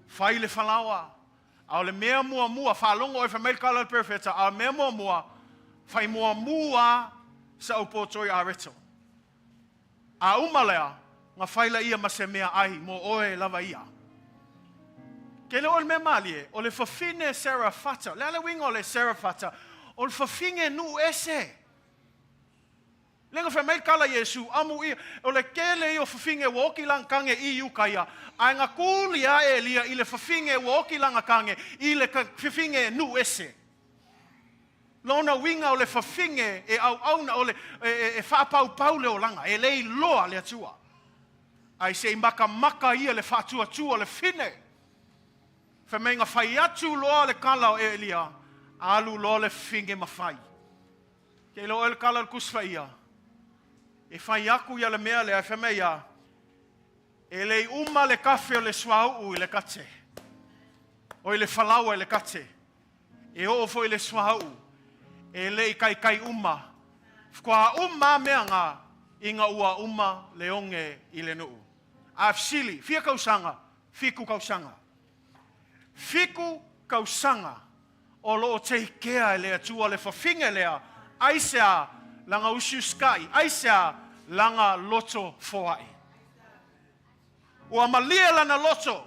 Fail le falawa. Au le mea mua mua. Falongo e famel kala perfeta. Au mea mua mua. Fai mua mua sa upotoi a reto. A umalea. Nga faila ia mase mea ai. Mo oe lava ia. Kele o le mea malie. O le fafine serafata. Le ale wingo le serafata. O le fafinge nu ese. Lenga whamei kala Yesu, amu ia, o le kele i o whawhinge woki lang kange i ukaya, ai ngā kūli a Elia i le whawhinge woki langa kange, i le whawhinge nu ese. Lona winga o le whawhinge e au auna o le, e whapau pau leo langa, e lei loa le atua. Ai se i maka ia le whatua tua le whine. Whamei ngā whai atu loa le kala o Elia, alu loa le whinge mawhai. Kei loa le kala le kuswhaia. E whai aku ia le mea le whamei a. E lei uma le kawhi o le swau i le kate. O i le whalaua i le kate. E o fo i le swau. E lei kai uma. Kwa uma mea ngā. Inga ua uma leonge i le nuu. A fsili. Fia kausanga. Fiku kausanga. Fiku kausanga. O loo teikea lea tua le whawhinge lea. Aisea langa usu skai. Aisea langa loto foai. Ua malia lana loto.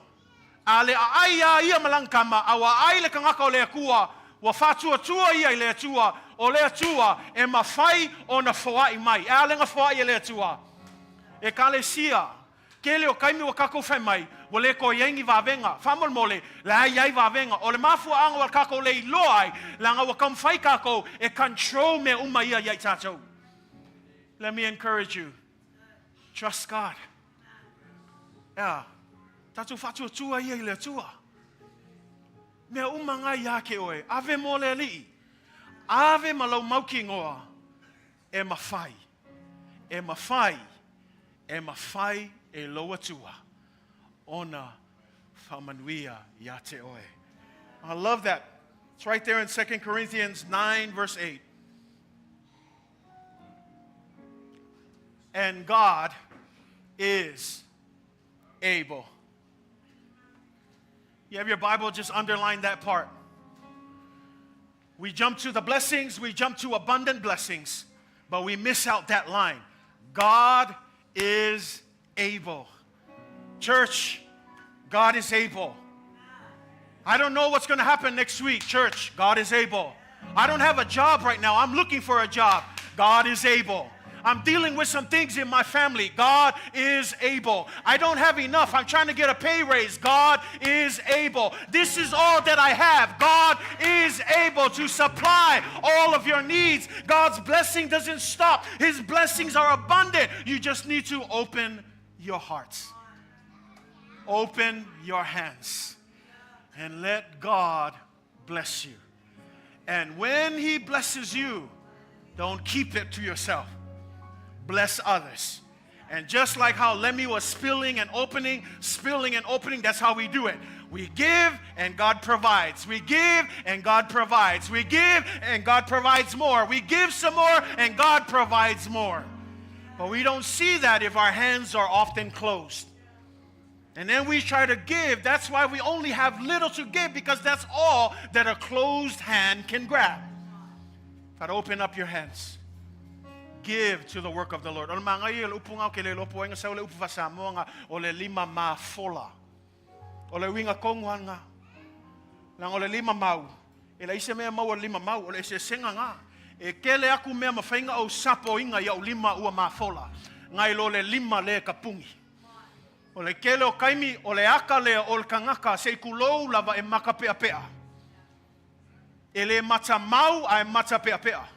A le aia ia malangkama. A wa ai le kangaka o lea kua. Wa whatua tua ia i lea tua. O lea tua e mawhai o na foai mai. E a lenga foai e lea tua. E kale sia. Kele o kaimi wa kako whai mai. Wa le ko yengi wawenga. Whamol mole. La ai wawenga. O le mafua anga wa kako le loai. Langa wa kam whai kako. E control me uma ia iai tātou. Let me encourage you. Trust God. Yeah. Tātou whatua tua ia i le tua. Mea uma ngai ake oe. Ave mole li. Ave malau mauki ngoa. E mawhai. E mawhai. E mawhai e loa tua. Ona Manuia ya te oe. I love that. It's right there in 2 Corinthians 9 verse 8. And God is able. You have your Bible, just underline that part. We jump to the blessings, we jump to abundant blessings, but we miss out that line. God is able. Church, God is able. I don't know what's going to happen next week, church. God is able. I don't have a job right now. I'm looking for a job. God is able. I'm dealing with some things in my family. God is able. I don't have enough. I'm trying to get a pay raise. God is able. This is all that I have. God is able to supply all of your needs. God's blessing doesn't stop. His blessings are abundant. You just need to open your hearts. Open your hands. and let God bless you. And when He blesses you, don't keep it to yourself. Bless others. And just like how Lemmy was spilling and opening, that's how we do it. We give and God provides. We give and God provides. We give and God provides more. We give some more and God provides more. But we don't see that if our hands are often closed. And then we try to give. That's why we only have little to give, because that's all that a closed hand can grab. But open up your hands. Give to the work of the Lord. Ole winga kongwan nga. Lang ole lima mau. Ela ise mea mau o lima mau. Ole ise senga nga. E kele aku mea mawhainga o sapo inga ia o lima ua mafola. Ngai lo le lima le kapungi. Ole kele o kaimi ole aka le o kangaka se kulou lava e maka pea pea. Ele Matamau ai mata pea pea.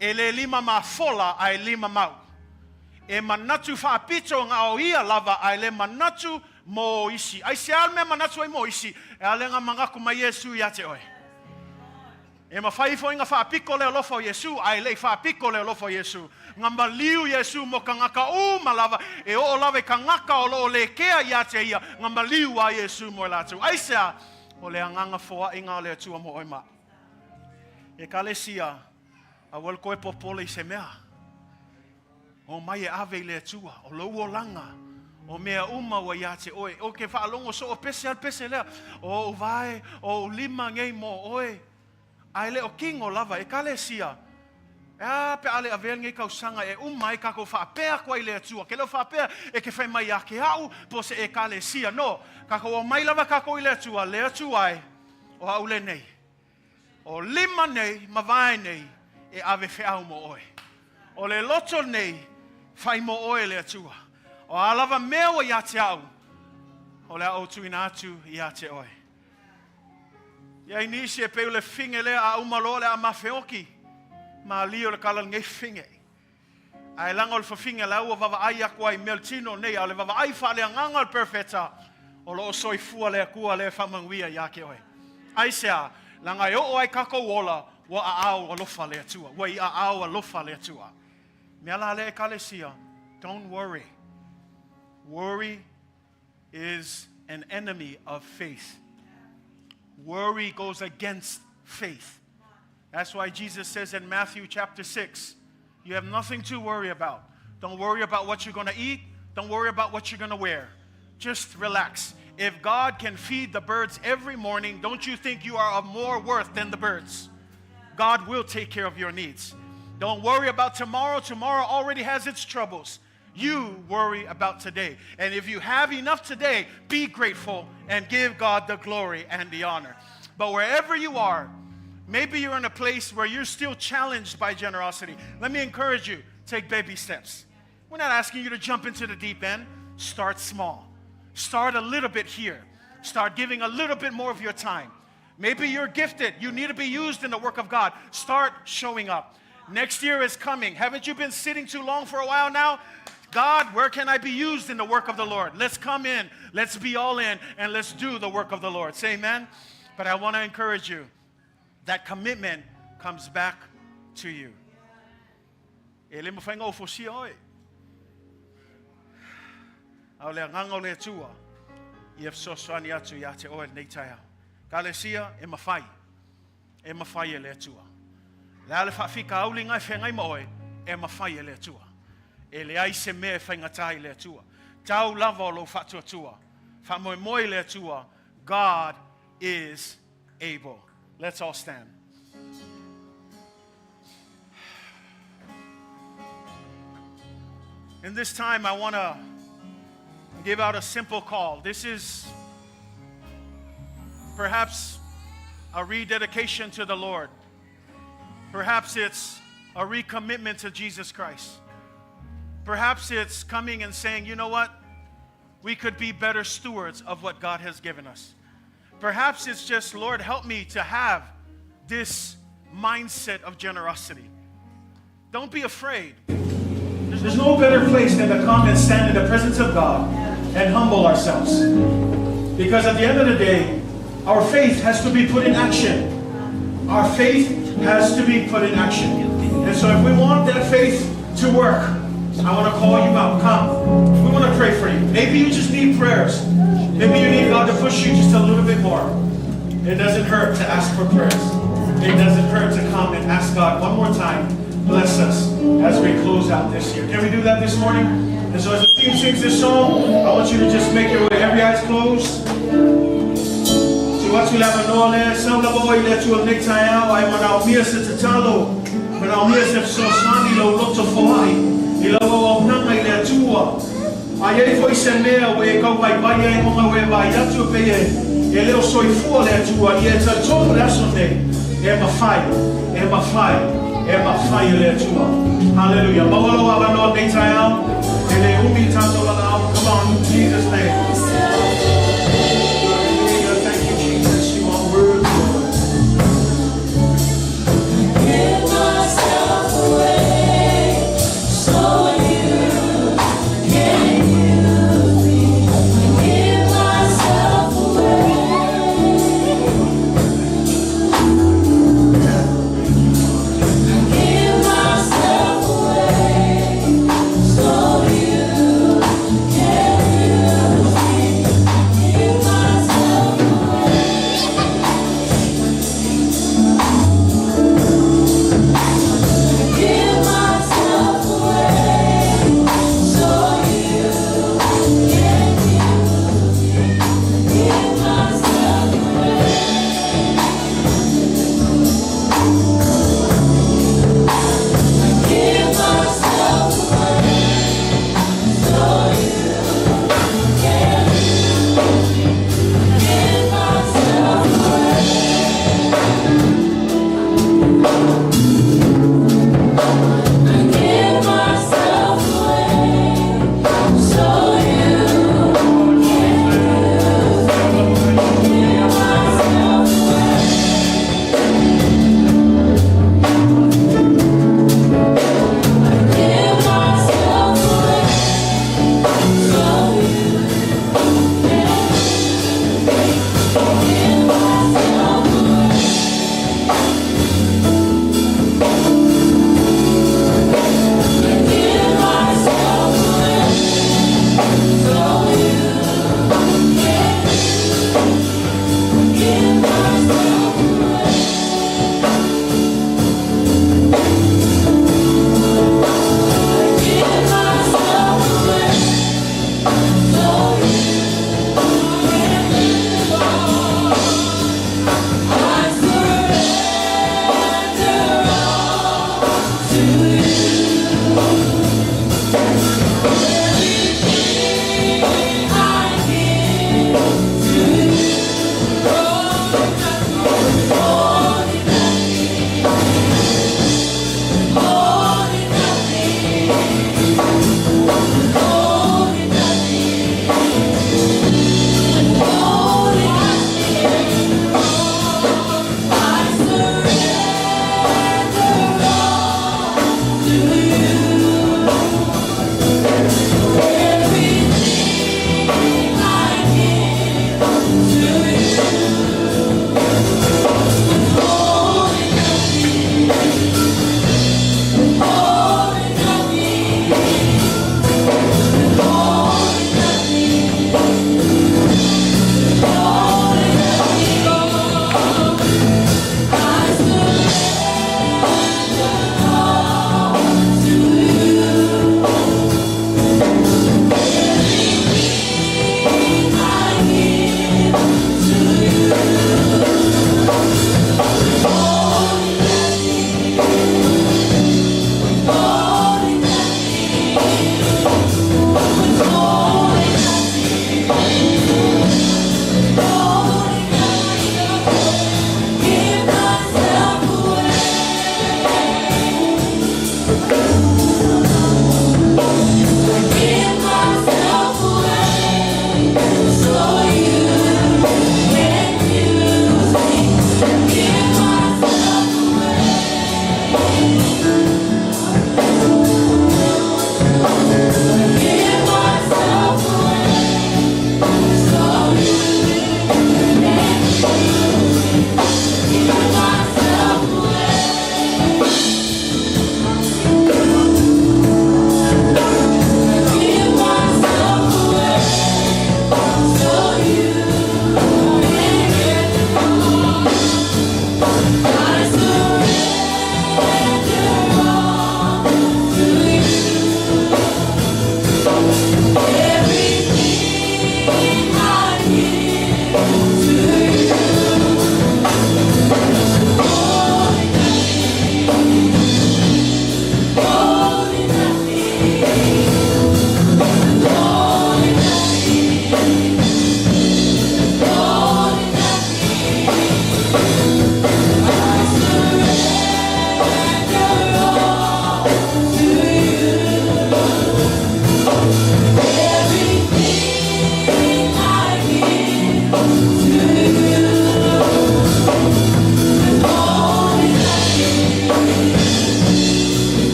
Ele lima mafola ai lima mau. E manatu whaapito ngā o ia lava ai le manatu mo isi. Ai se alme manatu ai mo isi. E alenga mangaku mai Yesu ia te oe. E mawhaifo inga whaapiko le lofo Yesu. Ai le whaapiko le lofo Yesu. Ngamba liu Yesu mo kangaka malava. E o lave kangaka o lo le kea ia te ia. Ngamba liu a Yesu mo latu. Ai sea o le anganga foa inga le atua mo oima. E kalesia a walkoe popole se mea. O mai e ave le atua. O lo langa. O mea uma wa ia te oe. O ke whaalongo so o pese al pese lea. O vai, o lima ngei mo oe. Ai le o kingo lava e kale sia. E pe ale avel ngei kausanga e uma e kako whaapea kwa i le atua. Ke leo whaapea e ke whai mai ake au po se e kale sia. No, kako o mai lava kako i le atua e o haule nei. O lima nei, mawai nei, e ave whiau mo oe. O le loto nei, whai mo oe le atua. O alava mea o ia te au. O le au tuina atu ia te oe. Ia inisi e peu le finge lea a umalo le a mawheoki. Ma lio le kala nge finge. Ai langa o le whawhinge lau o wawa ai akua i meltino nei. A le wawa ai wha le anganga le perfeta. O lo soi fua le akua le whamanguia ia ke oe. Ai sea, langa e o ai kako wola wa a au a lofa le atua. Wa i a au a lofa le atua. Mea la le e kale sia. Don't worry. Worry is an enemy of faith. Worry goes against faith. That's why Jesus says in Matthew chapter 6, you have nothing to worry about. Don't worry about what you're going to eat. Don't worry about what you're going to wear. Just relax. If God can feed the birds every morning, don't you think you are of more worth than the birds? God will take care of your needs. Don't worry about tomorrow. Tomorrow already has its troubles. You worry about today. And if you have enough today, be grateful and give God the glory and the honor. But wherever you are, maybe you're in a place where you're still challenged by generosity. Let me encourage you, take baby steps. We're not asking you to jump into the deep end. Start small. Start a little bit here. Start giving a little bit more of your time. Maybe you're gifted. You need to be used in the work of God. Start showing up. Next year is coming. Haven't you been sitting too long for a while now? God, where can I be used in the work of the Lord? Let's come in. Let's be all in and let's do the work of the Lord. Say amen. But I want to encourage you. That commitment comes back to you. Ele mo whainga o fosia oi. Au lea nganga le tua. I ef sosoani atu ia te oe nei tai au. Ka le sia e mawhai. E mawhai e le tua. Lea le whaafika auli ngai whengai mo oe. E mawhai e le tua. E le ai se mea whainga tai le tua. Tau lava o lo whatua tua. Whamoe moe le tua. God is able. Let's all stand. In this time, I want to give out a simple call. This is perhaps a rededication to the Lord. Perhaps it's a recommitment to Jesus Christ. Perhaps it's coming and saying, you know what? We could be better stewards of what God has given us. Perhaps it's just, Lord, help me to have this mindset of generosity. Don't be afraid. There's no better place than to come and stand in the presence of God and humble ourselves. Because at the end of the day, Our faith has to be put in action. Our faith has to be put in action. And so if we want that faith to work, I want to call you out. Come. We want to pray for you. Maybe you just need prayers. Maybe you need God to push you just a little bit more. It doesn't hurt to ask for prayers. It doesn't hurt to come and ask God one more time. Bless us as we close out this year. Can we do that this morning? And so as the team sings this song, I want you to just make your way. Every eye's closed. Watu la manole, some la boy let you nick tie out. I want our meals at the talo. When our meals have so sunny, Loto Foai. You love our Atua. I gave voice and mail where you go by and on my way by Atua. A little soy full at Atua. Yes, I told you that's on day. And my fire, and my fire, and my fire at Atua. Hallelujah. Mawalo Abano, nick tie out. And they will be tanto out. Come on, in Jesus' name. You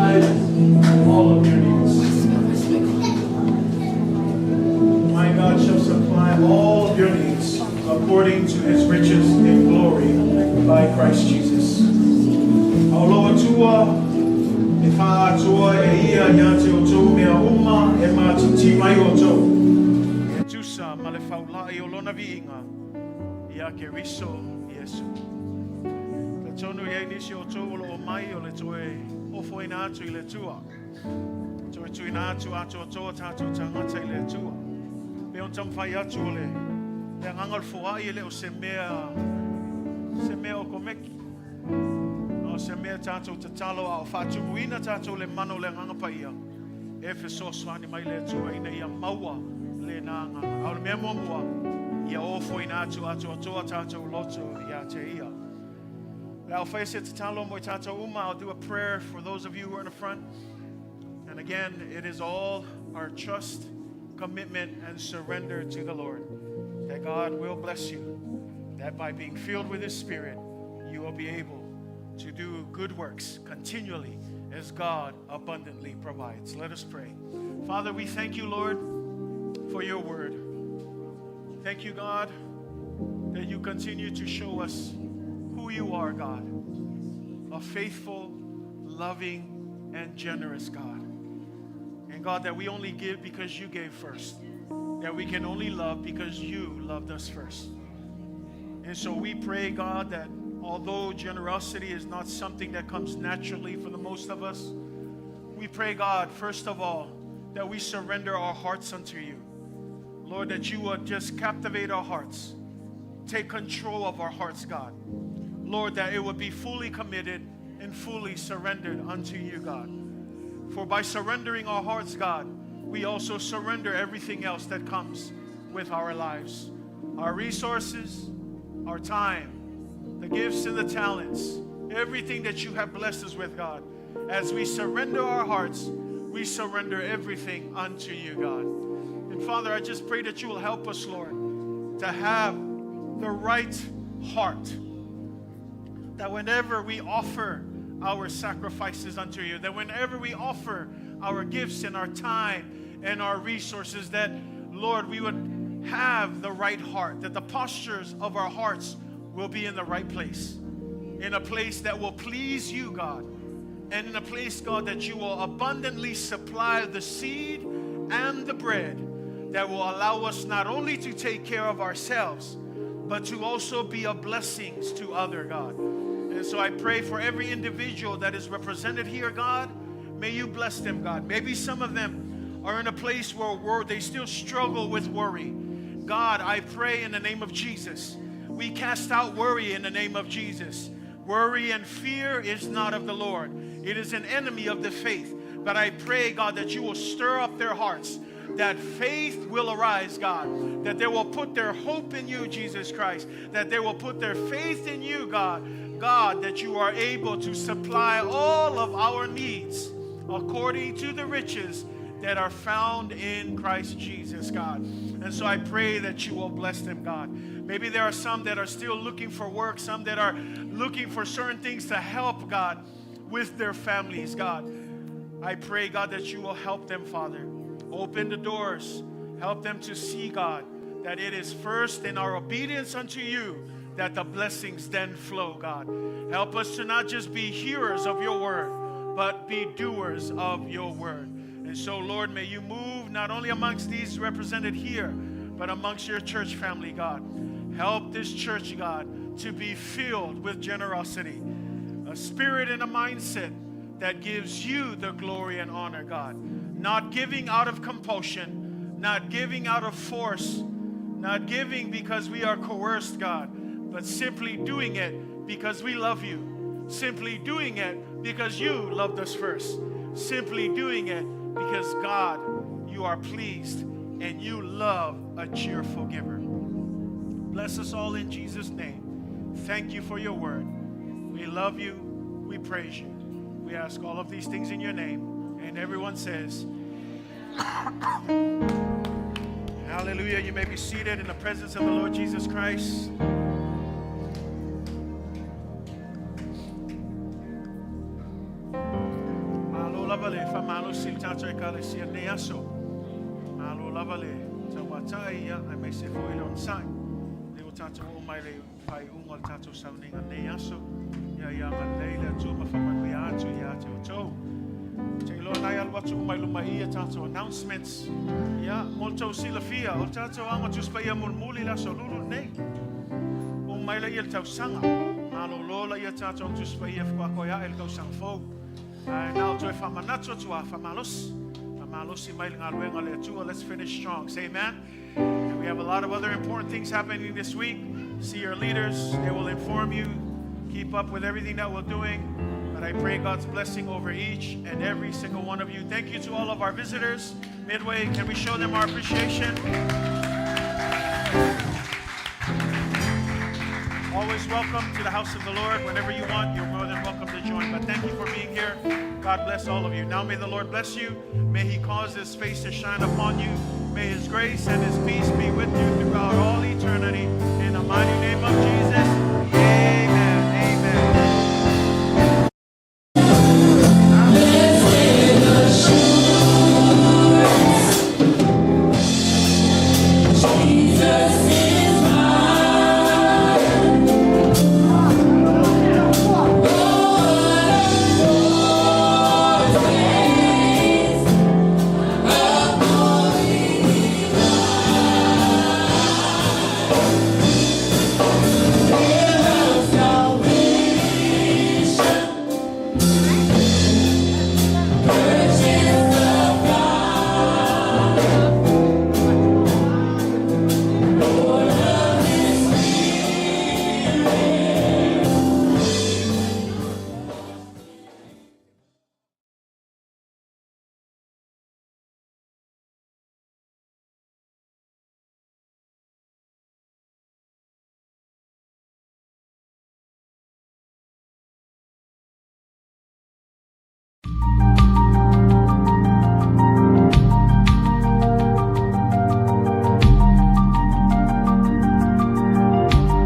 supply all of your needs. My God shall supply all of your needs according to his riches in glory by Christ Jesus. Atua, e fa atua e ia yate o tō mea uma e matiti mai o tō. E tusa ma le faulai o lona viinga ia ke riso Yesu. Le tonu e nisi o tō o mai o le toe o Foai na atu i le tua. Toe tui na atu Atoatoa tātou tangata i le tua. Me on tam whai atu o le ngangal Foai le o se mea o komeki. Se mea tātou te talo au whātumuina tātou le mano le ngangapaia. E whesoswani mai le tua ina ia maua le nanga. Au le mea mua ia ofo ina atu Atoatoa tātou Loto ia te ia. Au whaese te talo mo tātou uma. I'll do a prayer for those of you who are in the front. And again, it is all our trust, commitment, and surrender to the Lord. That God will bless you. That by being filled with His Spirit, you will be able to do good works continually as God abundantly provides. Let us pray. Father, we thank you, Lord, for your word. Thank you, God, that you continue to show us who you are, God. A faithful, loving, and generous God. And God, that we only give because you gave first. That we can only love because you loved us first. And so we pray, God, that although generosity is not something that comes naturally for the most of us, we pray, God, first of all, that we surrender our hearts unto you. Lord, that you would just captivate our hearts. Take control of our hearts, God. Lord, that it would be fully committed and fully surrendered unto you, God. For by surrendering our hearts, God, we also surrender everything else that comes with our lives. Our resources, our time, the gifts and the talents, everything that you have blessed us with, God. As we surrender our hearts, we surrender everything unto you, God. And Father, I just pray that you will help us, Lord, to have the right heart. That whenever we offer our sacrifices unto you, that whenever we offer our gifts and our time and our resources, that, Lord, we would have the right heart, that the postures of our hearts will be in the right place, in a place that will please you, God, and in a place, God, that you will abundantly supply the seed and the bread that will allow us not only to take care of ourselves, but to also be a blessing to other, God. And so I pray for every individual that is represented here, God, may you bless them, God. Maybe some of them are in a place where they still struggle with worry. God, I pray in the name of Jesus, we cast out worry in the name of Jesus. Worry and fear is not of the Lord. It is an enemy of the faith. But I pray, God, that you will stir up their hearts, that faith will arise, God, that they will put their hope in you, Jesus Christ, that they will put their faith in you, God. God, that you are able to supply all of our needs according to the riches that are found in Christ Jesus, God. And so I pray that you will bless them, God. Maybe there are some that are still looking for work, some that are looking for certain things to help, God, with their families, God. I pray, God, that you will help them, Father. Open the doors. Help them to see, God, that it is first in our obedience unto you that the blessings then flow, God. Help us to not just be hearers of your word, but be doers of your word. And so, Lord, may you move not only amongst these represented here, but amongst your church family, God. Help this church, God, to be filled with generosity, a spirit and a mindset that gives you the glory and honor, God. Not giving out of compulsion, not giving out of force, not giving because we are coerced, God, but simply doing it because we love you. Simply doing it because you loved us first. Simply doing it because, God, you are pleased and you love a cheerful giver. Bless us all in Jesus' name. Thank you for your word. We love you. We praise you. We ask all of these things in your name. And everyone says, hallelujah. You may be seated in the presence of the Lord Jesus Christ. lavale, famalo sil tato e calesia neaso. Malo lavale, tawatai ya, I may say for it on side. Leo tato o mai le pai ungal tato sauninga neaso. Ya ya leila tuma famanuia atu ya to. Tailo nai alwatu umai lumai tato announcements. Ya molto silafia, o tato anga tuspaya mulmuli la solulu nei. Umai le il tau sanga. Malo lola ya tato tuspaya fwa koya el kau sang fo. Now to famanato to famalos. Famalosi mai ngalwenga le atua. Let's finish strong. Say amen. And we have a lot of other important things happening this week. See your leaders. They will inform you. Keep up with everything that we're doing. But I pray God's blessing over each and every single one of you. Thank you to all of our visitors. Midway, can we show them our appreciation? Always welcome to the house of the Lord. Whenever you want, you're more than welcome to join. But thank you for being here. God bless all of you. Now may the Lord bless you. May He cause His face to shine upon you. May His grace and His peace be with you throughout all eternity. In the mighty name of Jesus.